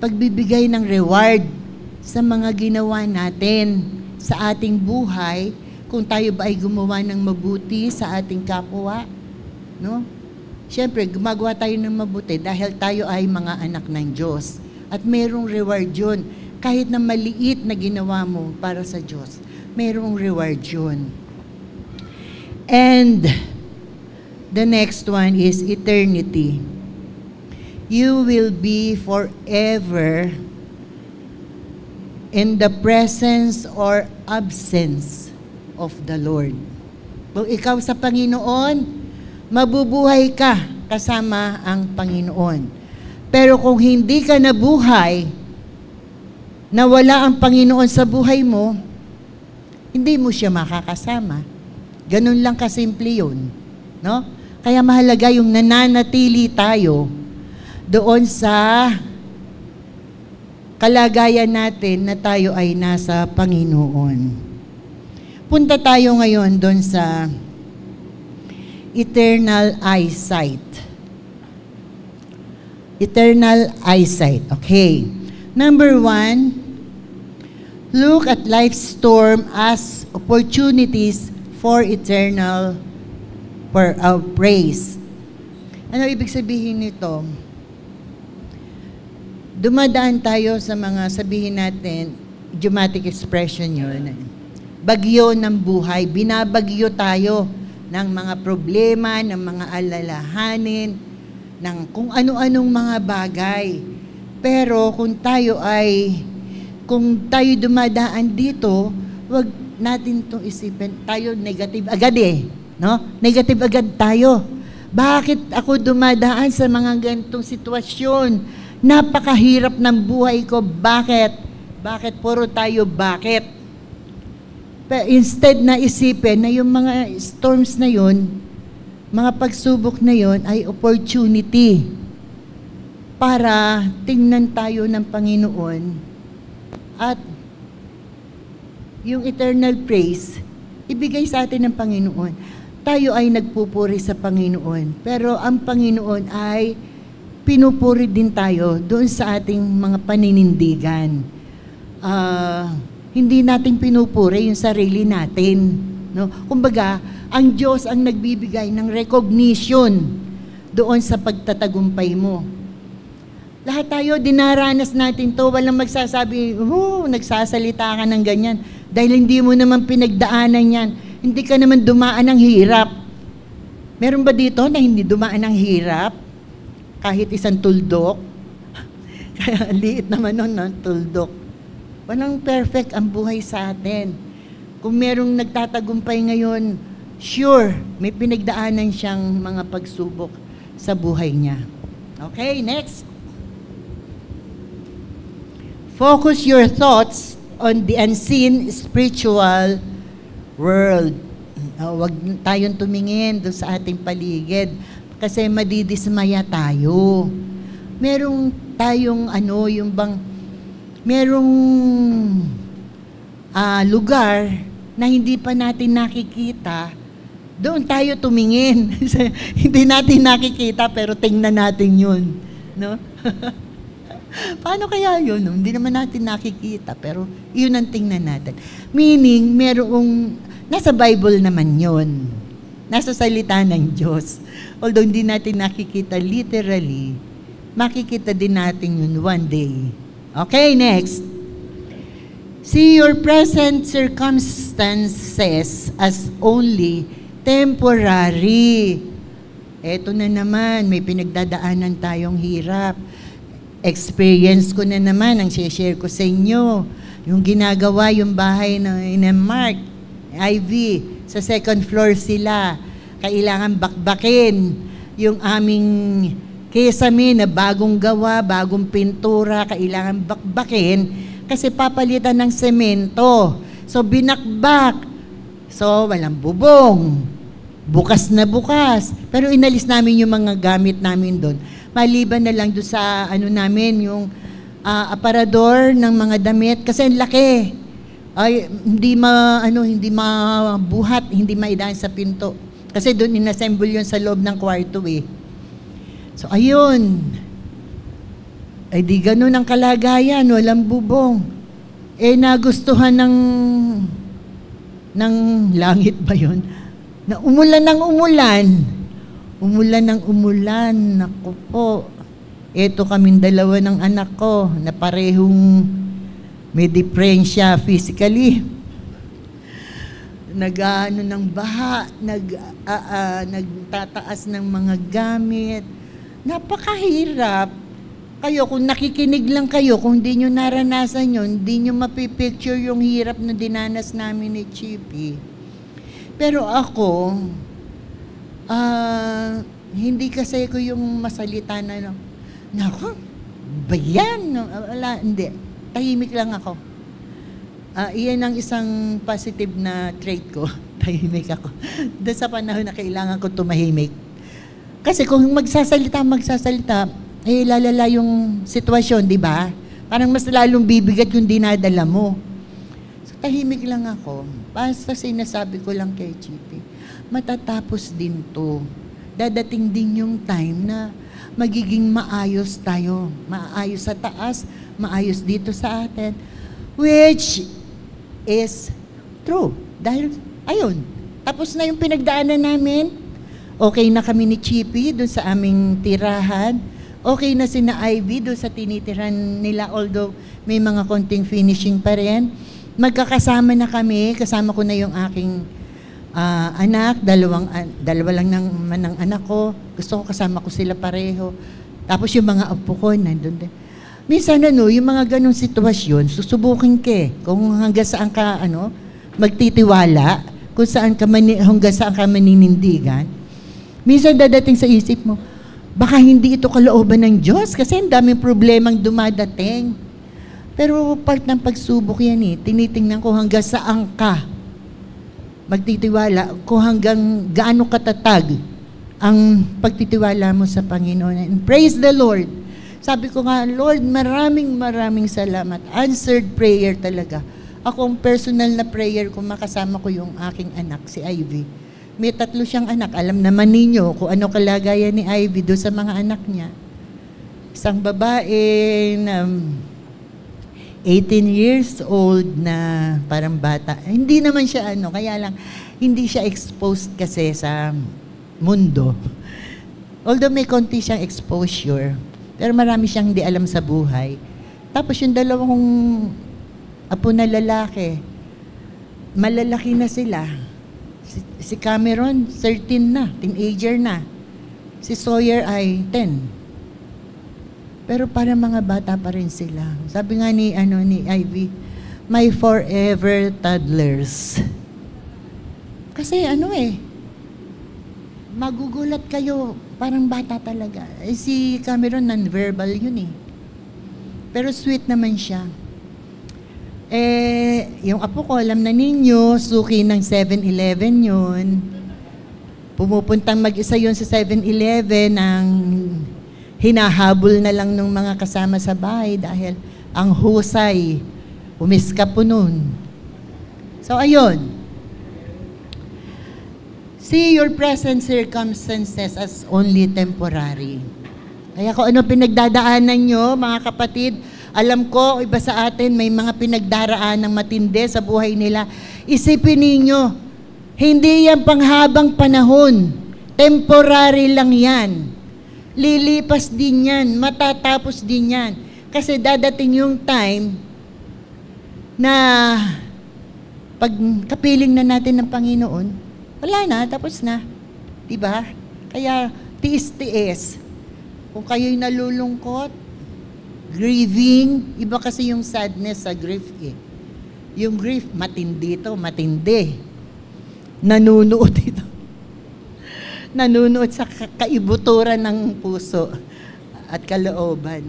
Pagbibigay ng reward sa mga ginawa natin sa ating buhay, kung tayo ba ay gumawa ng mabuti sa ating kapwa, no? Siyempre, gumagawa tayo ng mabuti dahil tayo ay mga anak ng Diyos. At merong reward yun. Kahit na maliit na ginawa mo para sa Diyos, merong reward yun. And the next one is eternity. You will be forever in the presence or absence of the Lord. Kung ikaw sa Panginoon, mabubuhay ka kasama ang Panginoon. Pero kung hindi ka nabuhay, na wala ang Panginoon sa buhay mo, hindi mo siya makakasama. Ganun lang kasimple yun. No? Kaya mahalaga yung nananatili tayo doon sa kalagayan natin na tayo ay nasa Panginoon. Punta tayo ngayon doon sa eternal eyesight. Eternal eyesight. Okay. Number 1, look at life's storm as opportunities for eternal praise. Ano ibig sabihin nito? Dumadaan tayo sa mga sabihin natin, idiomatic expression yun. Bagyo ng buhay. Binabagyo tayo ng mga problema, ng mga alalahanin, ng kung ano-anong mga bagay. Pero kung tayo dumadaan dito, wag natin itong isipin, tayo negative agad no? Negative agad tayo. Bakit ako dumadaan sa mga ganitong sitwasyon? Napakahirap ng buhay ko. Bakit? Bakit? Puro tayo bakit? Pero instead na isipin na yung mga storms na yun, mga pagsubok na yun ay opportunity para tingnan tayo ng Panginoon at yung eternal praise, ibigay sa atin ng Panginoon. Tayo ay nagpupuri sa Panginoon, pero ang Panginoon ay pinupuri din tayo doon sa ating mga paninindigan. Hindi natin pinupuri yung sarili natin. No? Kumbaga, ang Diyos ang nagbibigay ng recognition doon sa pagtatagumpay mo. Lahat tayo, dinaranas natin to. Walang magsasabi, nagsasalita ka ng ganyan. Dahil hindi mo naman pinagdaanan yan. Hindi ka naman dumaan ng hirap. Meron ba dito na hindi dumaan ng hirap? Kahit isang tuldok? Kaya liit naman nun, no? Tuldok. Walang perfect ang buhay sa atin. Kung merong nagtatagumpay ngayon, sure, may pinagdaanan siyang mga pagsubok sa buhay niya. Okay, next. Focus your thoughts on the unseen spiritual world. Huwag tayong tumingin doon sa ating paligid kasi madidismaya tayo. Merong tayong merong lugar na hindi pa natin nakikita, doon tayo tumingin. Hindi natin nakikita pero tingnan natin yun. No? Paano kaya yun? No? Hindi naman natin nakikita pero yun ang tingnan natin. Meaning, nasa Bible naman yun. Nasa salita ng Diyos. Although hindi natin nakikita literally, makikita din natin yun one day. Okay, next. See your present circumstances as only temporary. Eto na naman, may pinagdadaanan tayong hirap. Experience ko na naman, ang share ko sa inyo. Yung ginagawa, yung bahay ng Mark, Ivy, sa second floor sila. Kailangan bakbakin yung aming kesame na bagong gawa, bagong pintura, kailangan bakbakin kasi papalitan ng semento. So, binakbak. So, walang bubong. Bukas na bukas. Pero inalis namin yung mga gamit namin doon. Maliban na lang doon sa namin, yung aparador ng mga damit. Kasi ang laki. Ay, hindi mabuhat, hindi maidaan sa pinto. Kasi doon inassemble yun sa loob ng kwarto eh. So, ayun. Ay, di ganun ang kalagayan, walang bubong. Eh, nagustuhan ng langit ba yun? Na umulan ng umulan. Umulan ng umulan. Naku po. Ito kaming dalawa ng anak ko na parehong may diferensya physically. Nag-ano ng baha, nagtataas ng mga gamit. Napakahirap. Kayo, kung nakikinig lang kayo, kung hindi nyo naranasan yun, hindi nyo mapipicture yung hirap na dinanas namin ni Chippy. Pero ako, hindi kasi ko yung masalita na, naku, ba yan? Wala, hindi. Tahimik lang ako. Iyan ang isang positive na trait ko. Tahimik ako. Doon sa panahon na kailangan ko tumahimik. Kasi kung magsasalita, eh lalala yung sitwasyon, di ba? Parang mas lalong bibigat yung dinadala mo. So, tahimik lang ako. Basta sinasabi ko lang kay Chippy, matatapos din to. Dadating din yung time na magiging maayos tayo. Maayos sa taas, maayos dito sa atin. Which is true. Dahil, ayun, tapos na yung pinagdaanan namin. Okay na kami ni Chippy doon sa aming tirahan. Okay na sina Ivy doon sa tinitiran nila, although may mga konting finishing pa rin. Magkakasama na kami, kasama ko na yung aking anak, dalawa lang naman ng anak ko. Gusto ko kasama ko sila pareho. Tapos yung mga apo ko, nandun din. Minsan yung mga ganong sitwasyon, susubukin ka kung hanggang saan ka, magtitiwala, kung hanggang saan ka maninindigan. Minsan dadating sa isip mo, baka hindi ito kalooban ng Diyos kasi ang daming problemang dumadating. Pero part ng pagsubok yan tinitingnan ko hanggang saan ka magtitiwala, kung hanggang gaano katatag ang pagtitiwala mo sa Panginoon. And praise the Lord. Sabi ko nga, Lord, maraming salamat. Answered prayer talaga. Ako ang personal na prayer ko, makasama ko yung aking anak, si Ivy. May 3 siyang anak. Alam naman ninyo kung ano kalagayan ni Ivy doon sa mga anak niya. Isang babae na 18 years old na parang bata. Hindi naman siya kaya lang hindi siya exposed kasi sa mundo. Although may konti siyang exposure, pero marami siyang hindi alam sa buhay. Tapos yung 2 apo na lalaki, malalaki na sila. Si Cameron, 13 na, teenager na. Si Sawyer ay 10. Pero para mga bata pa rin sila. Sabi nga ni Ivy, my forever toddlers. Kasi magugulat kayo, parang bata talaga. Si Cameron, non-verbal yun eh. Pero sweet naman siya. Yung apo ko, alam na ninyo, suki ng 7-Eleven yun. Pumupuntang mag-isa yun sa 7-Eleven ang hinahabol na lang ng mga kasama sa bahay dahil ang husay, umiska po nun. So, ayun. See your present circumstances as only temporary. Kaya kung ano pinagdadaanan nyo, mga kapatid, alam ko, iba sa atin, may mga pinagdaraan ng matindi sa buhay nila. Isipin ninyo, hindi yan panghabang panahon. Temporary lang yan. Lilipas din yan. Matatapos din yan. Kasi dadating yung time na pag kapiling na natin ng Panginoon, wala na, tapos na. Diba? Kaya, tiis-tiis. Kung kayo'y nalulungkot, grieving, iba kasi yung sadness sa grief eh. Yung grief, matindi ito, matindi. Nanunuot ito. Nanunuot sa kaibuturan ng puso at kalooban.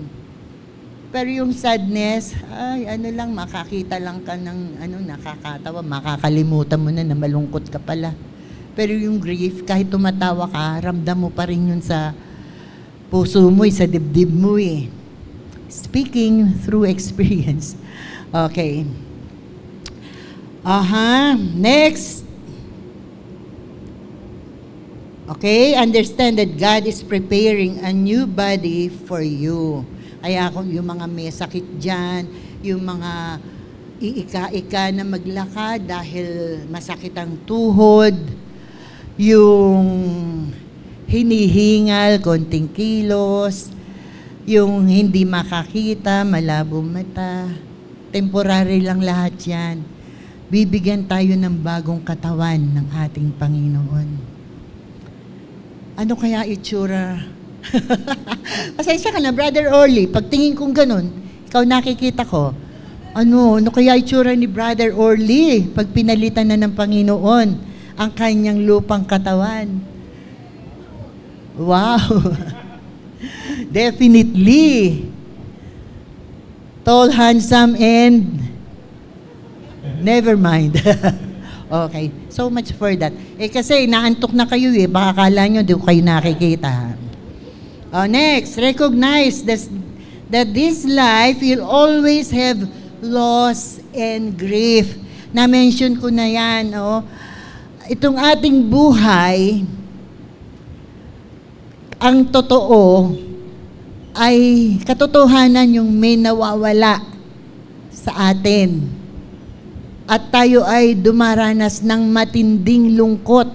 Pero yung sadness, ay ano lang, makakita lang ka ng nakakatawa, makakalimutan mo na malungkot ka pala. Pero yung grief, kahit tumatawa ka, ramdam mo pa rin yun sa puso mo, sa dibdib mo eh. Speaking through experience. Okay. Next. Okay, understand that God is preparing a new body for you. Kaya kung yung mga may sakit dyan, yung mga iika-ika na maglakad dahil masakit ang tuhod, yung hinihingal, konting kilos, yung hindi makakita, malabo mata, temporary lang lahat yan. Bibigyan tayo ng bagong katawan ng ating Panginoon. Ano kaya itsura? Pasensya ka na, Brother Orly, pagtingin kong ganun, ikaw nakikita ko, ano kaya itsura ni Brother Orly pag pinalitan na ng Panginoon ang kanyang lupang katawan? Wow! Definitely. Tall, handsome, and never mind. Okay. So much for that. Kasi naantok na kayo eh. Baka akala nyo, di ko kayo nakikita. Next, recognize that this life will always have loss and grief. Na-mention ko na yan. Itong ating buhay, ang totoo ay katotohanan yung may nawawala sa atin. At tayo ay dumaranas ng matinding lungkot.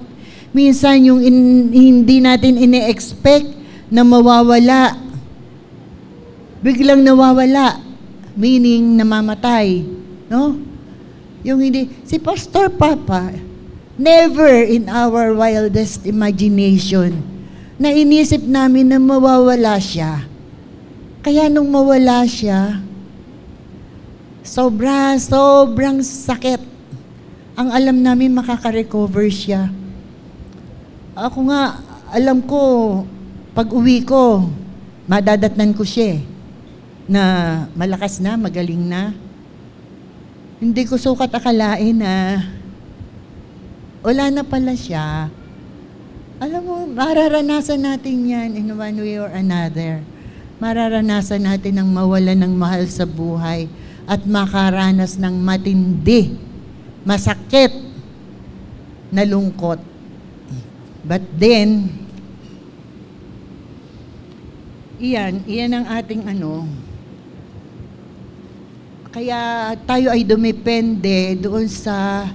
Minsan yung hindi natin ine-expect na mawawala. Biglang nawawala. Meaning namamatay. No? Yung hindi, si Pastor Papa, never in our wildest imagination na inisip namin na mawawala siya. Kaya nung mawala siya, sobrang sakit. Ang alam namin makaka-recover siya. Ako nga, alam ko, pag uwi ko, madadatnan ko siya na malakas na, magaling na. Hindi ko sukat akalain na wala na pala siya. Alam mo, mararanasan natin yan in one way or another. Mararanasan natin ang mawala ng mahal sa buhay at makaranas ng matindi, masakit na lungkot. But then, iyan ang ating kaya tayo ay dumepende doon sa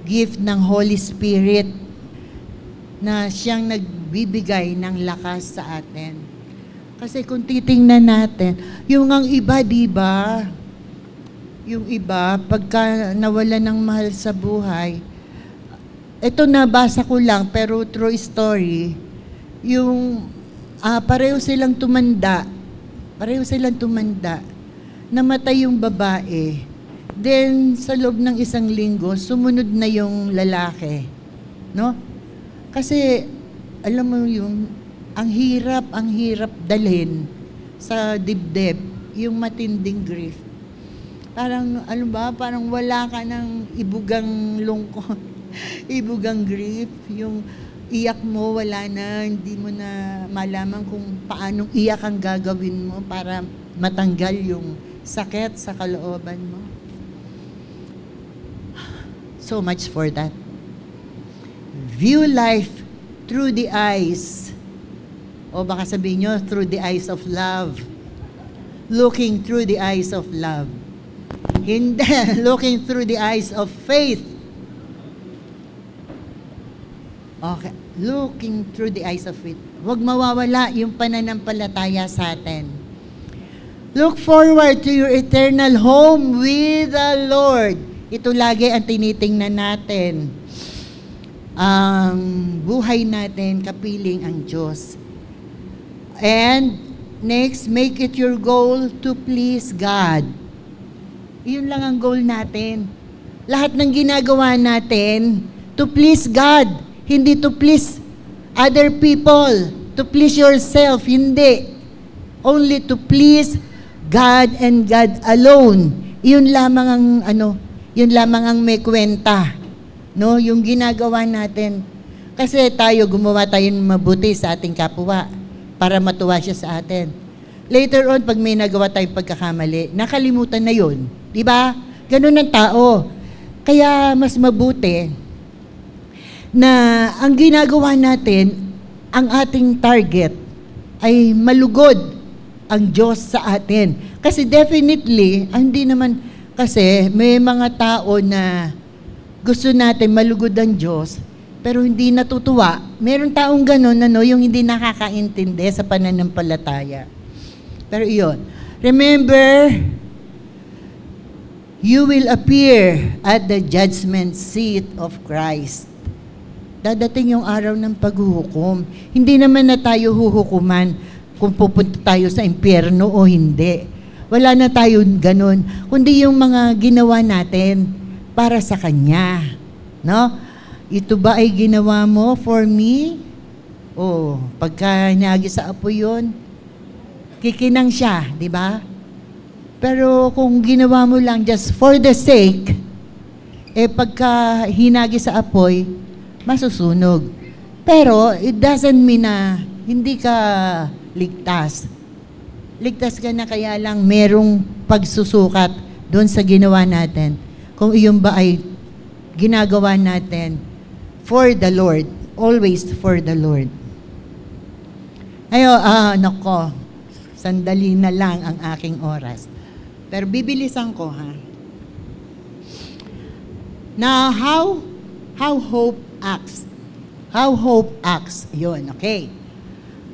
gift ng Holy Spirit na siyang nagbibigay ng lakas sa atin. Kasi kung titingnan natin, yung ang iba, diba? Yung iba, pagka nawala ng mahal sa buhay, ito nabasa ko lang, pero true story, yung pareho silang tumanda, namatay yung babae, then sa loob ng isang linggo, sumunod na yung lalaki. No? Kasi alam mo yung, ang hirap dalhin sa dibdib, yung matinding grief. Parang, ano ba, parang wala ka ng ibugang lungkot, ibugang grief, yung iyak mo, wala na, hindi mo na malaman kung paanong iyak ang gagawin mo para matanggal yung sakit sa kalooban mo. So much for that. View life through the eyes, o baka sabihin nyo, through the eyes of love. Looking through the eyes of love. Hindi, looking through the eyes of faith. Okay, looking through the eyes of faith. Huwag mawawala yung pananampalataya sa atin. Look forward to your eternal home with the Lord. Ito lagi ang tinitingnan natin. Ang buhay natin, kapiling ang Diyos. And next, make it your goal to please God. Iyon lang ang goal natin. Lahat ng ginagawa natin, to please God. Hindi to please other people. To please yourself. Hindi. Only to please God and God alone. Iyon lamang ang yun lamang ang may kwenta. No, yung ginagawa natin. Kasi gumawa tayo ng mabuti sa ating kapwa para matuwa siya sa atin. Later on, pag may nagawa tayong pagkakamali, nakalimutan na yun. Diba? Ganun ang tao. Kaya mas mabuti na ang ginagawa natin, ang ating target ay malugod ang Diyos sa atin. Kasi definitely, hindi naman, kasi may mga tao na gusto natin malugod ang Diyos, pero hindi natutuwa. Meron taong ganun, yung hindi nakakaintindi sa pananampalataya. Pero iyon. Remember, you will appear at the judgment seat of Christ. Dadating yung araw ng paghuhukom. Hindi naman na tayo huhukuman kung pupunta tayo sa impyerno o hindi. Wala na tayo ganun. Kundi yung mga ginawa natin para sa Kanya. No? Ito ba ay ginawa mo for me? O, pagka hinagi sa apo yun, kikinang siya, di ba? Pero kung ginawa mo lang just for the sake, pagka hinagi sa apoy, masusunog. Pero it doesn't mean na hindi ka ligtas. Ligtas ka na, kaya lang merong pagsusukat doon sa ginawa natin. Kung iyon ba ay ginagawa natin for the Lord, always for the Lord. Nako, sandali na lang ang aking oras. Pero bibilisan ko, ha? Now, how hope acts. How hope acts. Yun, okay.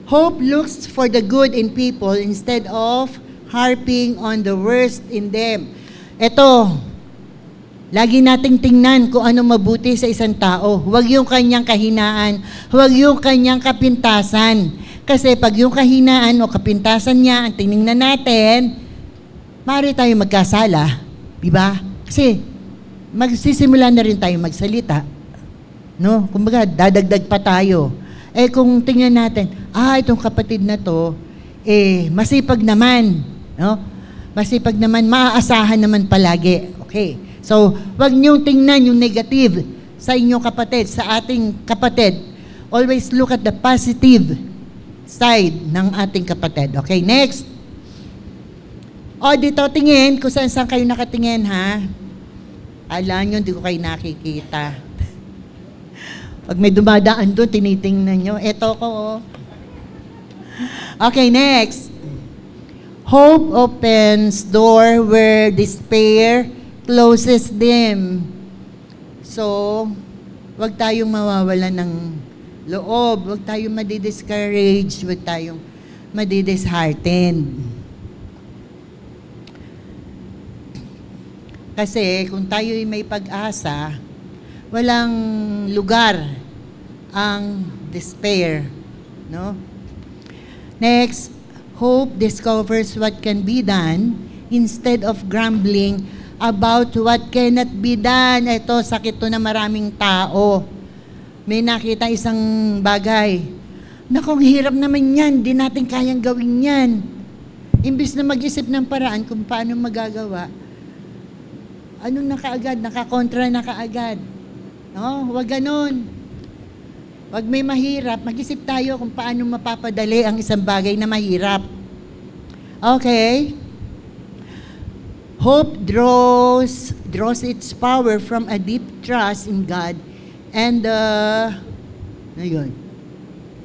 Hope looks for the good in people instead of harping on the worst in them. Ito, lagi nating tingnan kung ano mabuti sa isang tao. Huwag yung kanyang kahinaan. Huwag yung kanyang kapintasan. Kasi pag yung kahinaan o kapintasan niya ang tinignan natin, maaari tayo magkasala. Diba? Kasi magsisimula na rin tayo magsalita. No? Kumbaga, dadagdag pa tayo. Kung tingnan natin, itong kapatid na to, masipag naman. No? Masipag naman, maaasahan naman palagi. Okay. So, wag niyong tingnan yung negative sa inyong kapatid, sa ating kapatid. Always look at the positive side ng ating kapatid. Okay, next. Dito, tingin, kung saan kayo nakatingin, ha? Alam nyo, hindi ko kayo nakikita. Pag may dumadaan doon, tinitingnan nyo. Eto ko, oh. Okay, next. Hope opens door where despair closes them. So, wag tayong mawawalan ng loob, wag tayong madi-discourage, wag tayong madi-disheartened. Kasi kung tayo'y may pag-asa, walang lugar ang despair, no? Next, hope discovers what can be done instead of grumbling about what cannot be done. Ito, sakit to na maraming tao. May nakita isang bagay, Naku, ang hirap naman yan, di natin kayang gawin yan. Imbis na mag-isip ng paraan kung paano magagawa, anong na kaagad, nakakontra na kaagad. No, huwag ganun. Huwag may mahirap, mag-isip tayo kung paano mapapadali ang isang bagay na mahirap. Okay? Hope draws its power from a deep trust in God and the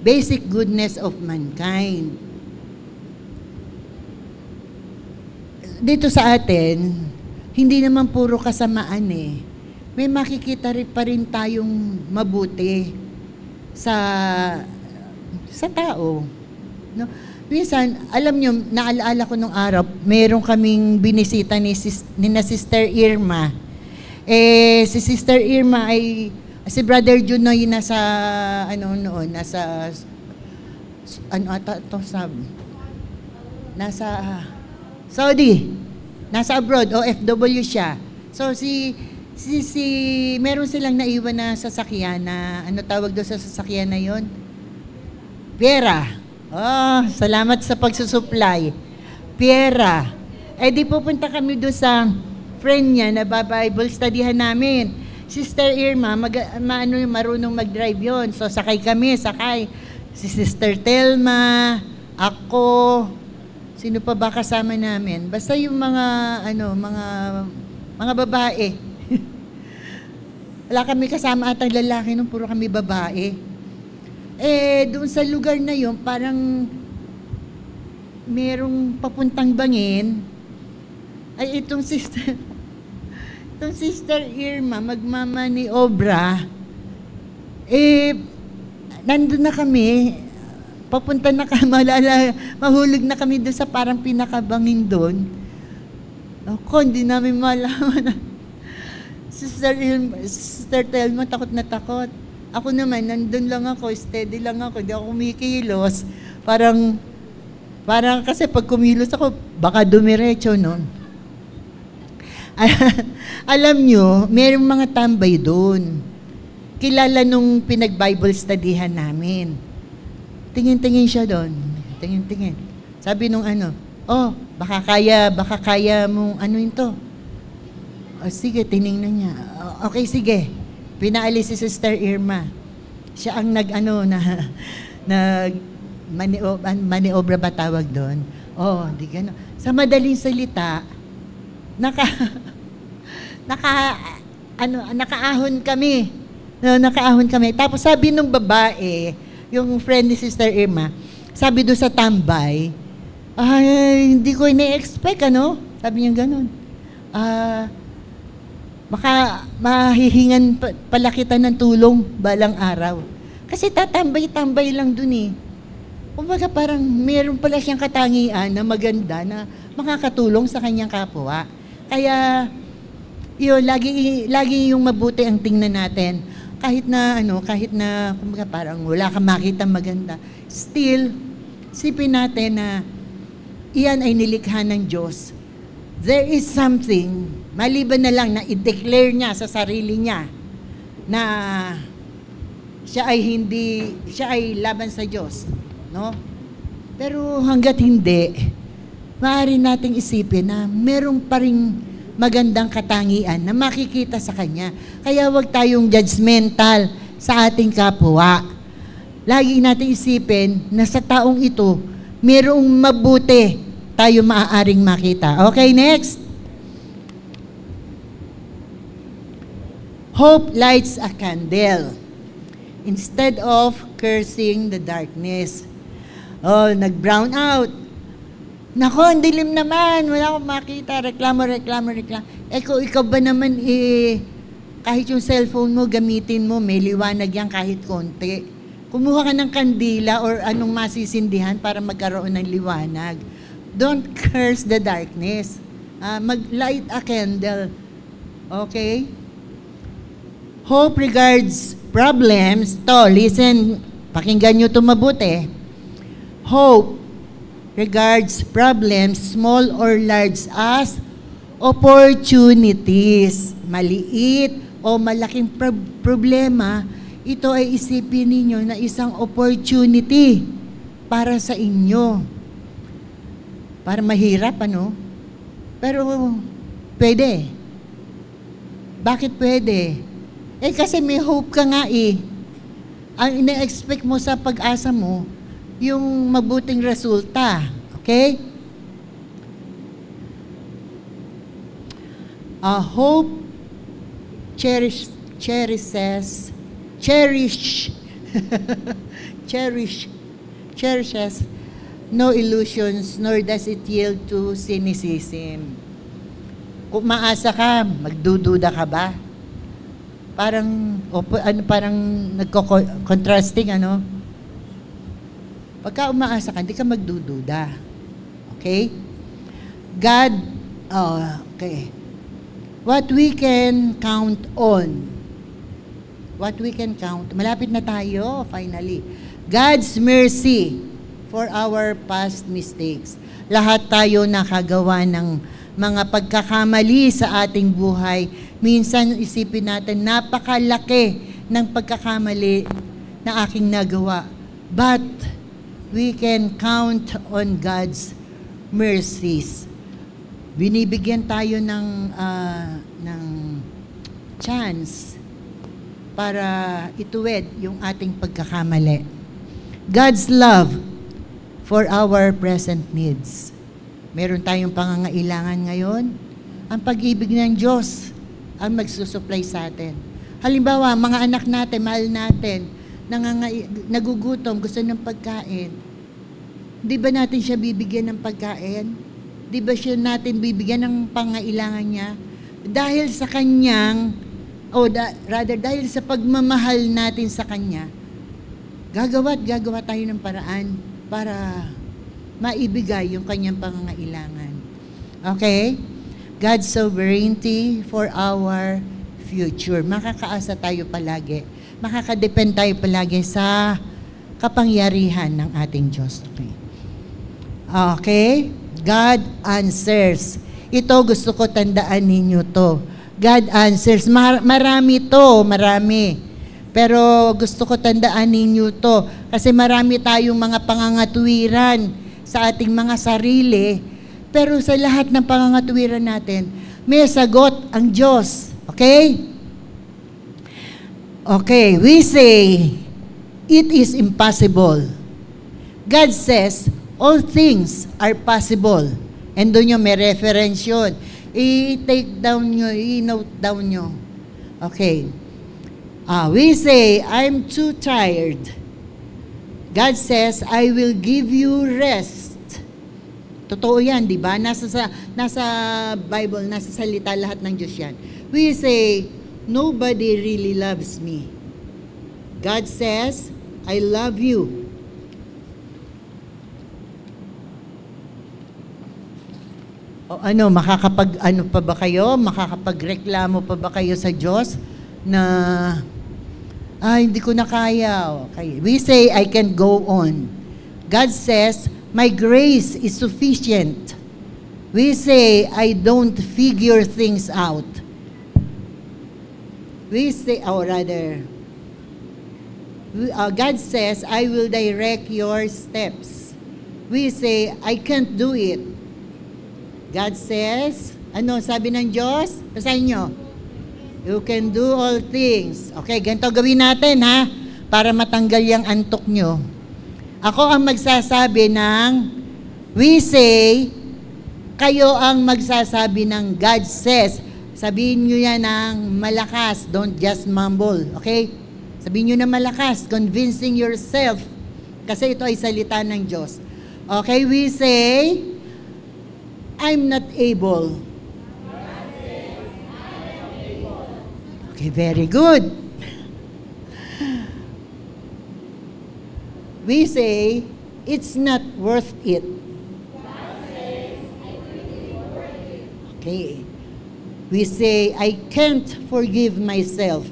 basic goodness of mankind. Dito sa atin, hindi naman puro kasamaan eh. May makikita rin pa rin tayong mabuti sa tao. No? Minsan, alam nyo, naalaala ko nung araw, meron kaming binisita ni Sister Irma. Si Sister Irma ay, si Brother Junoy nasa Saudi. Nasa abroad, OFW siya. So meron silang naiwan na sasakyan na, ano tawag doon sa sasakyan na yon? Pera. Oh, salamat sa pagsusupply. Pera. Di pupunta kami doon sa friend niya na Bible studyhan namin. Sister Irma, marunong mag-drive yon. So sakay. Si Sister Telma, ako, sino pa ba kasama namin? Basta yung mga babae. Wala kami kasama atang lalaki nung puro kami babae. Doon sa lugar na yun, parang merong papuntang bangin. Ay, itong Sister Irma, magmama ni Obra, nandun na kami, papunta na kami, mahulog na kami doon sa parang pinakabangin doon. Ako, hindi namin malaman. Sister Telma, takot na takot. Ako naman, nandun lang ako, steady lang ako, hindi ako kumikilos. Parang kasi pag kumilos ako, baka dumiretso, no? Alam nyo, mayroong mga tambay doon. Kilala nung pinag-Bible studyhan namin. Tingin-tingin siya doon. Tingin-tingin. Sabi nung baka kaya mong ito. Sige, tiningnan niya. Okay, sige. Pinaalis si Sister Irma. Siya ang maniobra ba tawag doon? Di gano'n. Sa madaling salita, nakaahon kami. Nakaahon kami. Tapos sabi nung babae, yung friend ni Sister Irma, sabi doon sa tambay, hindi ko ina-expect, Sabi niya gano'n. Baka mahihingan pala kita ng tulong balang araw. Kasi tatambay-tambay lang dun eh. Kumbaga parang meron pala siyang katangian na maganda na makakatulong sa kanyang kapwa. Kaya, yun, lagi yung mabuti ang tingnan natin. Kahit na kumbaga parang wala kang makita maganda. Still, sipin natin na iyan ay nilikha ng Diyos. There is something, maliban na lang na i-declare niya sa sarili niya na siya ay laban sa Diyos, no? Pero hangga't hindi, maaari nating isipin na merong pa ring magandang katangian na makikita sa Kanya. Kaya huwag tayong judgmental sa ating kapwa. Lagi nating isipin na sa taong ito, merong mabuti tayo maaaring makita. Okay, next. Hope lights a candle instead of cursing the darkness. Nag-brown out. Nako, ang dilim naman. Wala akong makita. Reklamo. Ikaw ba naman, kahit yung cellphone mo, gamitin mo, may liwanag yan kahit konti. Kumuha ka ng kandila or anong masisindihan para magkaroon ng liwanag. Don't curse the darkness. Mag-light a candle. Okay? Hope regards problems. Listen, pakinggan nyo ito mabuti. Hope regards problems, small or large, as opportunities. Maliit o malaking problema, ito ay isipin ninyo na isang opportunity para sa inyo. Para mahirap, ano? Pero pwede. Bakit pwede? Kasi may hope ka nga eh. Ang ina-expect mo sa pag-asa mo, yung mabuting resulta. Okay? Hope cherishes no illusions, nor does it yield to cynicism. Kung maasa ka, magdududa ka ba? Parang nagko-contrasting, ano? Pagka umaasa ka, hindi ka magdududa. Okay? God, okay. What we can count on. What we can count. Malapit na tayo, finally. God's mercy for our past mistakes. Lahat tayo nakagawa ng mga pagkakamali sa ating buhay. Minsan isipin natin, napakalaki ng pagkakamali na aking nagawa. But we can count on God's mercies. Binibigyan tayo ng chance para ituwid yung ating pagkakamali. God's love for our present needs. Meron tayong pangangailangan ngayon. Ang pag-ibig ng Diyos ang magsusupply sa atin. Halimbawa, mga anak natin, mahal natin, nagugutom, gusto ng pagkain. Di ba natin siya bibigyan ng pagkain? Di ba siya natin bibigyan ng pangailangan niya? Dahil sa kanyang, dahil sa pagmamahal natin sa kanya, gagawa tayo ng paraan para maibigay yung kanyang pangangailangan. Okay? God's sovereignty for our future. Makakaasa tayo palagi. Makakadepend tayo palagi sa kapangyarihan ng ating Diyos. Okay? God answers. Ito gusto ko tandaan ninyo to. God answers. Marami to, marami. Pero gusto ko tandaan ninyo to. Kasi marami tayong mga pangangatwiran sa ating mga sarili. Pero sa lahat ng pangangatwiran natin, may sagot ang Diyos. Okay? Okay, we say, it is impossible. God says, all things are possible. And doon yung may reference yun. I-take down nyo, i-note down nyo. Okay. We say, I'm too tired. God says, I will give you rest. Totoo yan, di ba? Nasa Bible, nasa salita lahat ng Diyos yan. We say, nobody really loves me. God says, I love you. O makakapag-ano pa ba kayo? Makakapagreklamo pa ba kayo sa Diyos na hindi ko na kaya. Okay. We say, I can go on. God says, my grace is sufficient. We say, I don't figure things out. We say, God says, I will direct your steps. We say, I can't do it. God says, sabi ng Diyos? Basahin nyo. You can do all things. Okay, ganito gawin natin ha, para matanggal yung antok nyo. Ako ang magsasabi ng, we say, kayo ang magsasabi ng God says. Sabihin nyo yan ng malakas, don't just mumble. Okay? Sabihin nyo na malakas, convincing yourself. Kasi ito ay salita ng Diyos. Okay, we say, I'm not able. Okay, very good. We say, it's not worth it. Okay. We say, I can't forgive myself.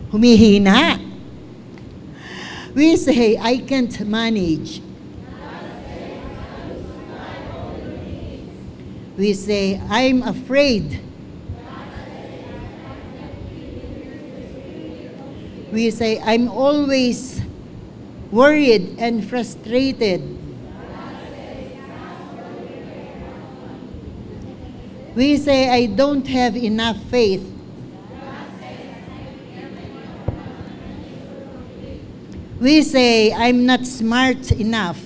Humihina. We say, I can't manage. We say, I'm afraid. We say, I'm always worried and frustrated. We say, I don't have enough faith. We say, I'm not smart enough.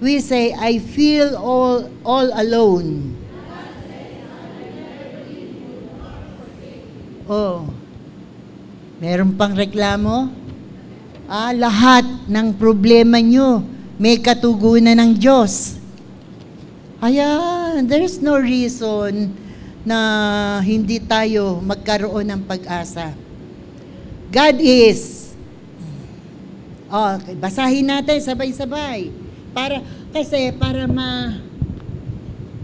We say, I feel all alone. Oh, meron pang reklamo? Lahat ng problema nyo may katugunan ng Diyos. Ayan, there's no reason na hindi tayo magkaroon ng pag-asa. God is. Okay, basahin natin sabay-sabay. Para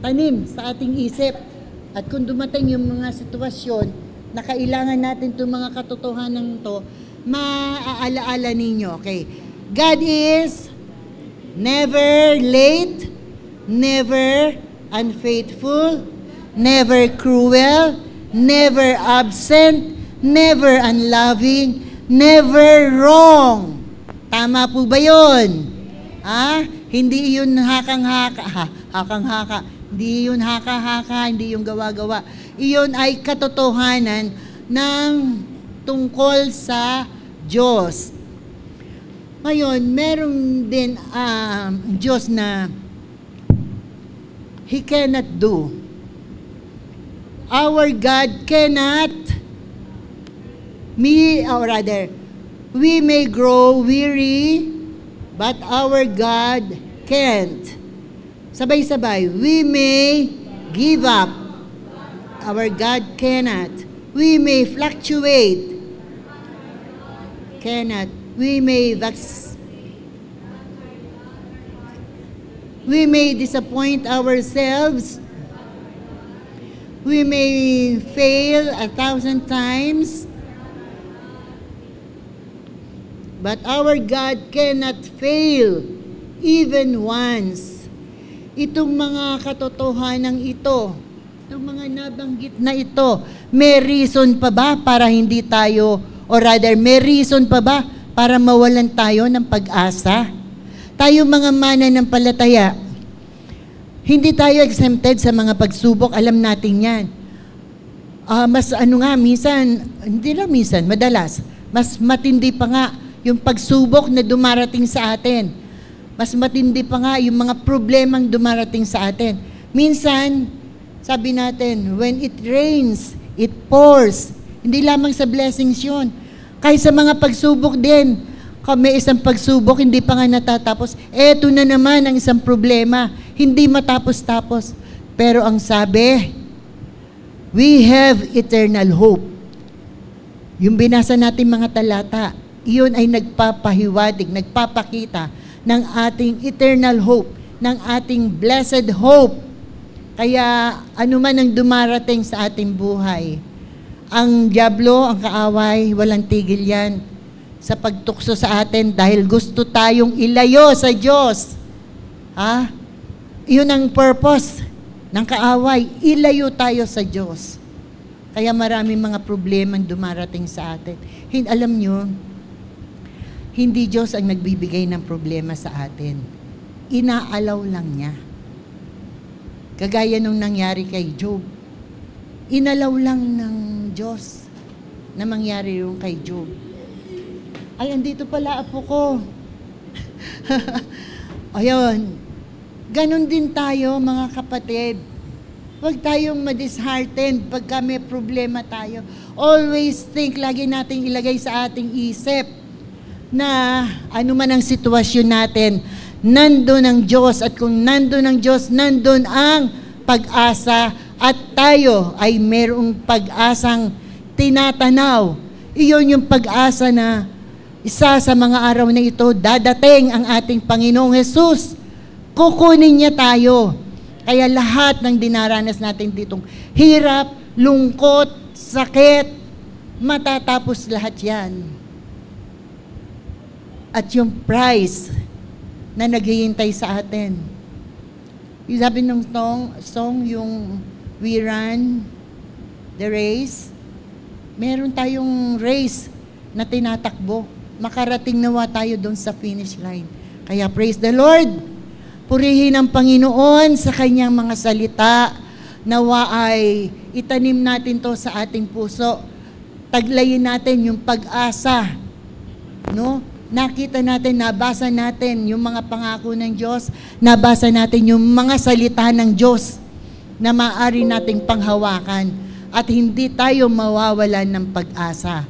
tanim sa ating isip. At kung dumating yung mga sitwasyon na kailangan natin itong mga katotohanan to, maaalaala ninyo. Okay. God is never late, never unfaithful, never cruel, never absent, never unloving, never wrong. Tama po ba yun? Hindi yun hakang-haka. Hindi yun haka-haka, hindi yung gawa-gawa. Iyon ay katotohanan ng tungkol sa Diyos. Ngayon, meron din Diyos na He cannot do. Our God cannot, we may grow weary, but our God can't. Sabay-sabay, we may give up. Our God cannot. We may fluctuate. Cannot. We may disappoint ourselves. We may fail 1,000 times. But our God cannot fail even once. Itong mga katotohanan ito, itong mga nabanggit na ito, may reason pa ba para hindi tayo, or rather, may reason pa ba para mawalan tayo ng pag-asa? Tayo mga mananampalataya, hindi tayo exempted sa mga pagsubok, alam natin yan. Madalas, mas matindi pa nga yung pagsubok na dumarating sa atin. Mas matindi pa nga yung mga problemang dumarating sa atin. Minsan, sabi natin, when it rains, it pours. Hindi lamang sa blessings yun. Kahit sa mga pagsubok din, kung may isang pagsubok, hindi pa nga natatapos. Eto na naman ang isang problema. Hindi matapos-tapos. Pero ang sabi, we have eternal hope. Yung binasa natin mga talata, iyon ay nagpapahiwatig, nagpapakita ng ating eternal hope, ng ating blessed hope. Kaya anuman ang dumarating sa ating buhay, ang dyablo, ang kaaway, walang tigil yan sa pagtukso sa atin dahil gusto tayong ilayo sa Diyos. Iyon ang purpose ng kaaway, ilayo tayo sa Diyos. Kaya maraming mga problemang dumarating sa atin. Alam nyo, hindi Diyos ang nagbibigay ng problema sa atin. Inaalaw lang niya. Kagaya nung nangyari kay Job. Inalaw lang ng Diyos na mangyari yung kay Job. Ay, andito pala apo ko. Ayun. Ganon din tayo, mga kapatid. Huwag tayong ma-disheartened pagka may problema tayo. Always think, lagi nating ilagay sa ating isip na anuman ang sitwasyon natin, nandun ang Diyos, at kung nandun ang Diyos, nandun ang pag-asa, at tayo ay mayroong pag-asang tinatanaw. Iyon yung pag-asa na isa sa mga araw na ito, dadating ang ating Panginoong Hesus. Kukunin niya tayo. Kaya lahat ng dinaranas natin ditong hirap, lungkot, sakit, matatapos lahat yan. At yung prize na naghihintay sa atin. Yung sabi ng song, yung we run the race Meron tayong race na tinatakbo. Makarating nawa tayo doon sa finish line. Kaya praise the Lord. Purihin ang Panginoon sa kanyang mga salita. Nawa ay itanim natin to sa ating puso. Taglayin natin yung pag-asa. No? Nakita natin, nabasa natin yung mga pangako ng Diyos. Nabasa natin yung mga salita ng Diyos na maaari nating panghawakan. At hindi tayo mawawalan ng pag-asa.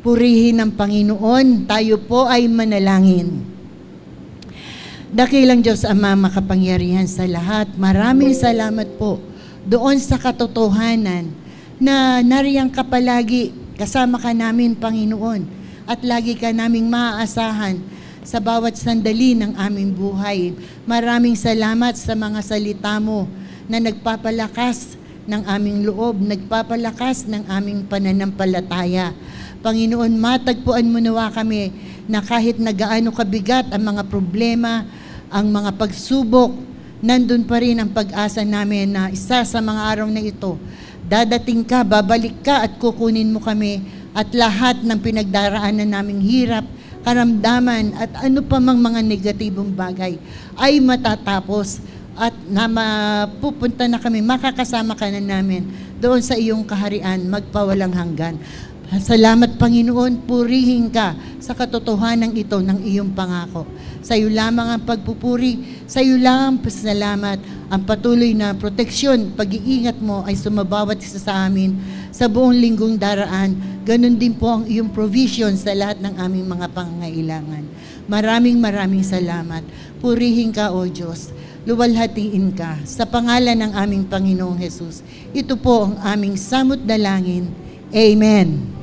Purihin ang Panginoon. Tayo po ay manalangin. Dakilang Diyos Ama, makapangyarihan sa lahat. Maraming salamat po doon sa katotohanan na nariyang ka palagi, kasama ka namin, Panginoon, at lagi ka naming maaasahan sa bawat sandali ng aming buhay. Maraming salamat sa mga salita mo na nagpapalakas ng aming loob, nagpapalakas ng aming pananampalataya. Panginoon, matagpuan mo nawa kami na kahit nagaano kabigat ang mga problema, ang mga pagsubok, nandun pa rin ang pag-asa namin na isa sa mga araw na ito, dadating ka, babalik ka at kukunin mo kami at lahat ng pinagdaraanan naming hirap, karamdaman at ano pa mang mga negatibong bagay ay matatapos at na mapupunta na kami, makakasama ka na namin doon sa iyong kaharian, magpawalang hanggan. Salamat Panginoon, purihin ka sa katotohanan ito ng iyong pangako. Sa iyo lamang ang pagpupuri, sa iyo lang ang pasalamat, ang patuloy na proteksyon, pag-iingat mo ay sumabawat isa sa amin sa buong linggong daraan. Ganon din po ang iyong provision sa lahat ng aming mga pangangailangan. Maraming salamat. Purihin ka, O Diyos. Luwalhatiin ka sa pangalan ng aming Panginoong Jesus. Ito po ang aming samot dalangin. Amen.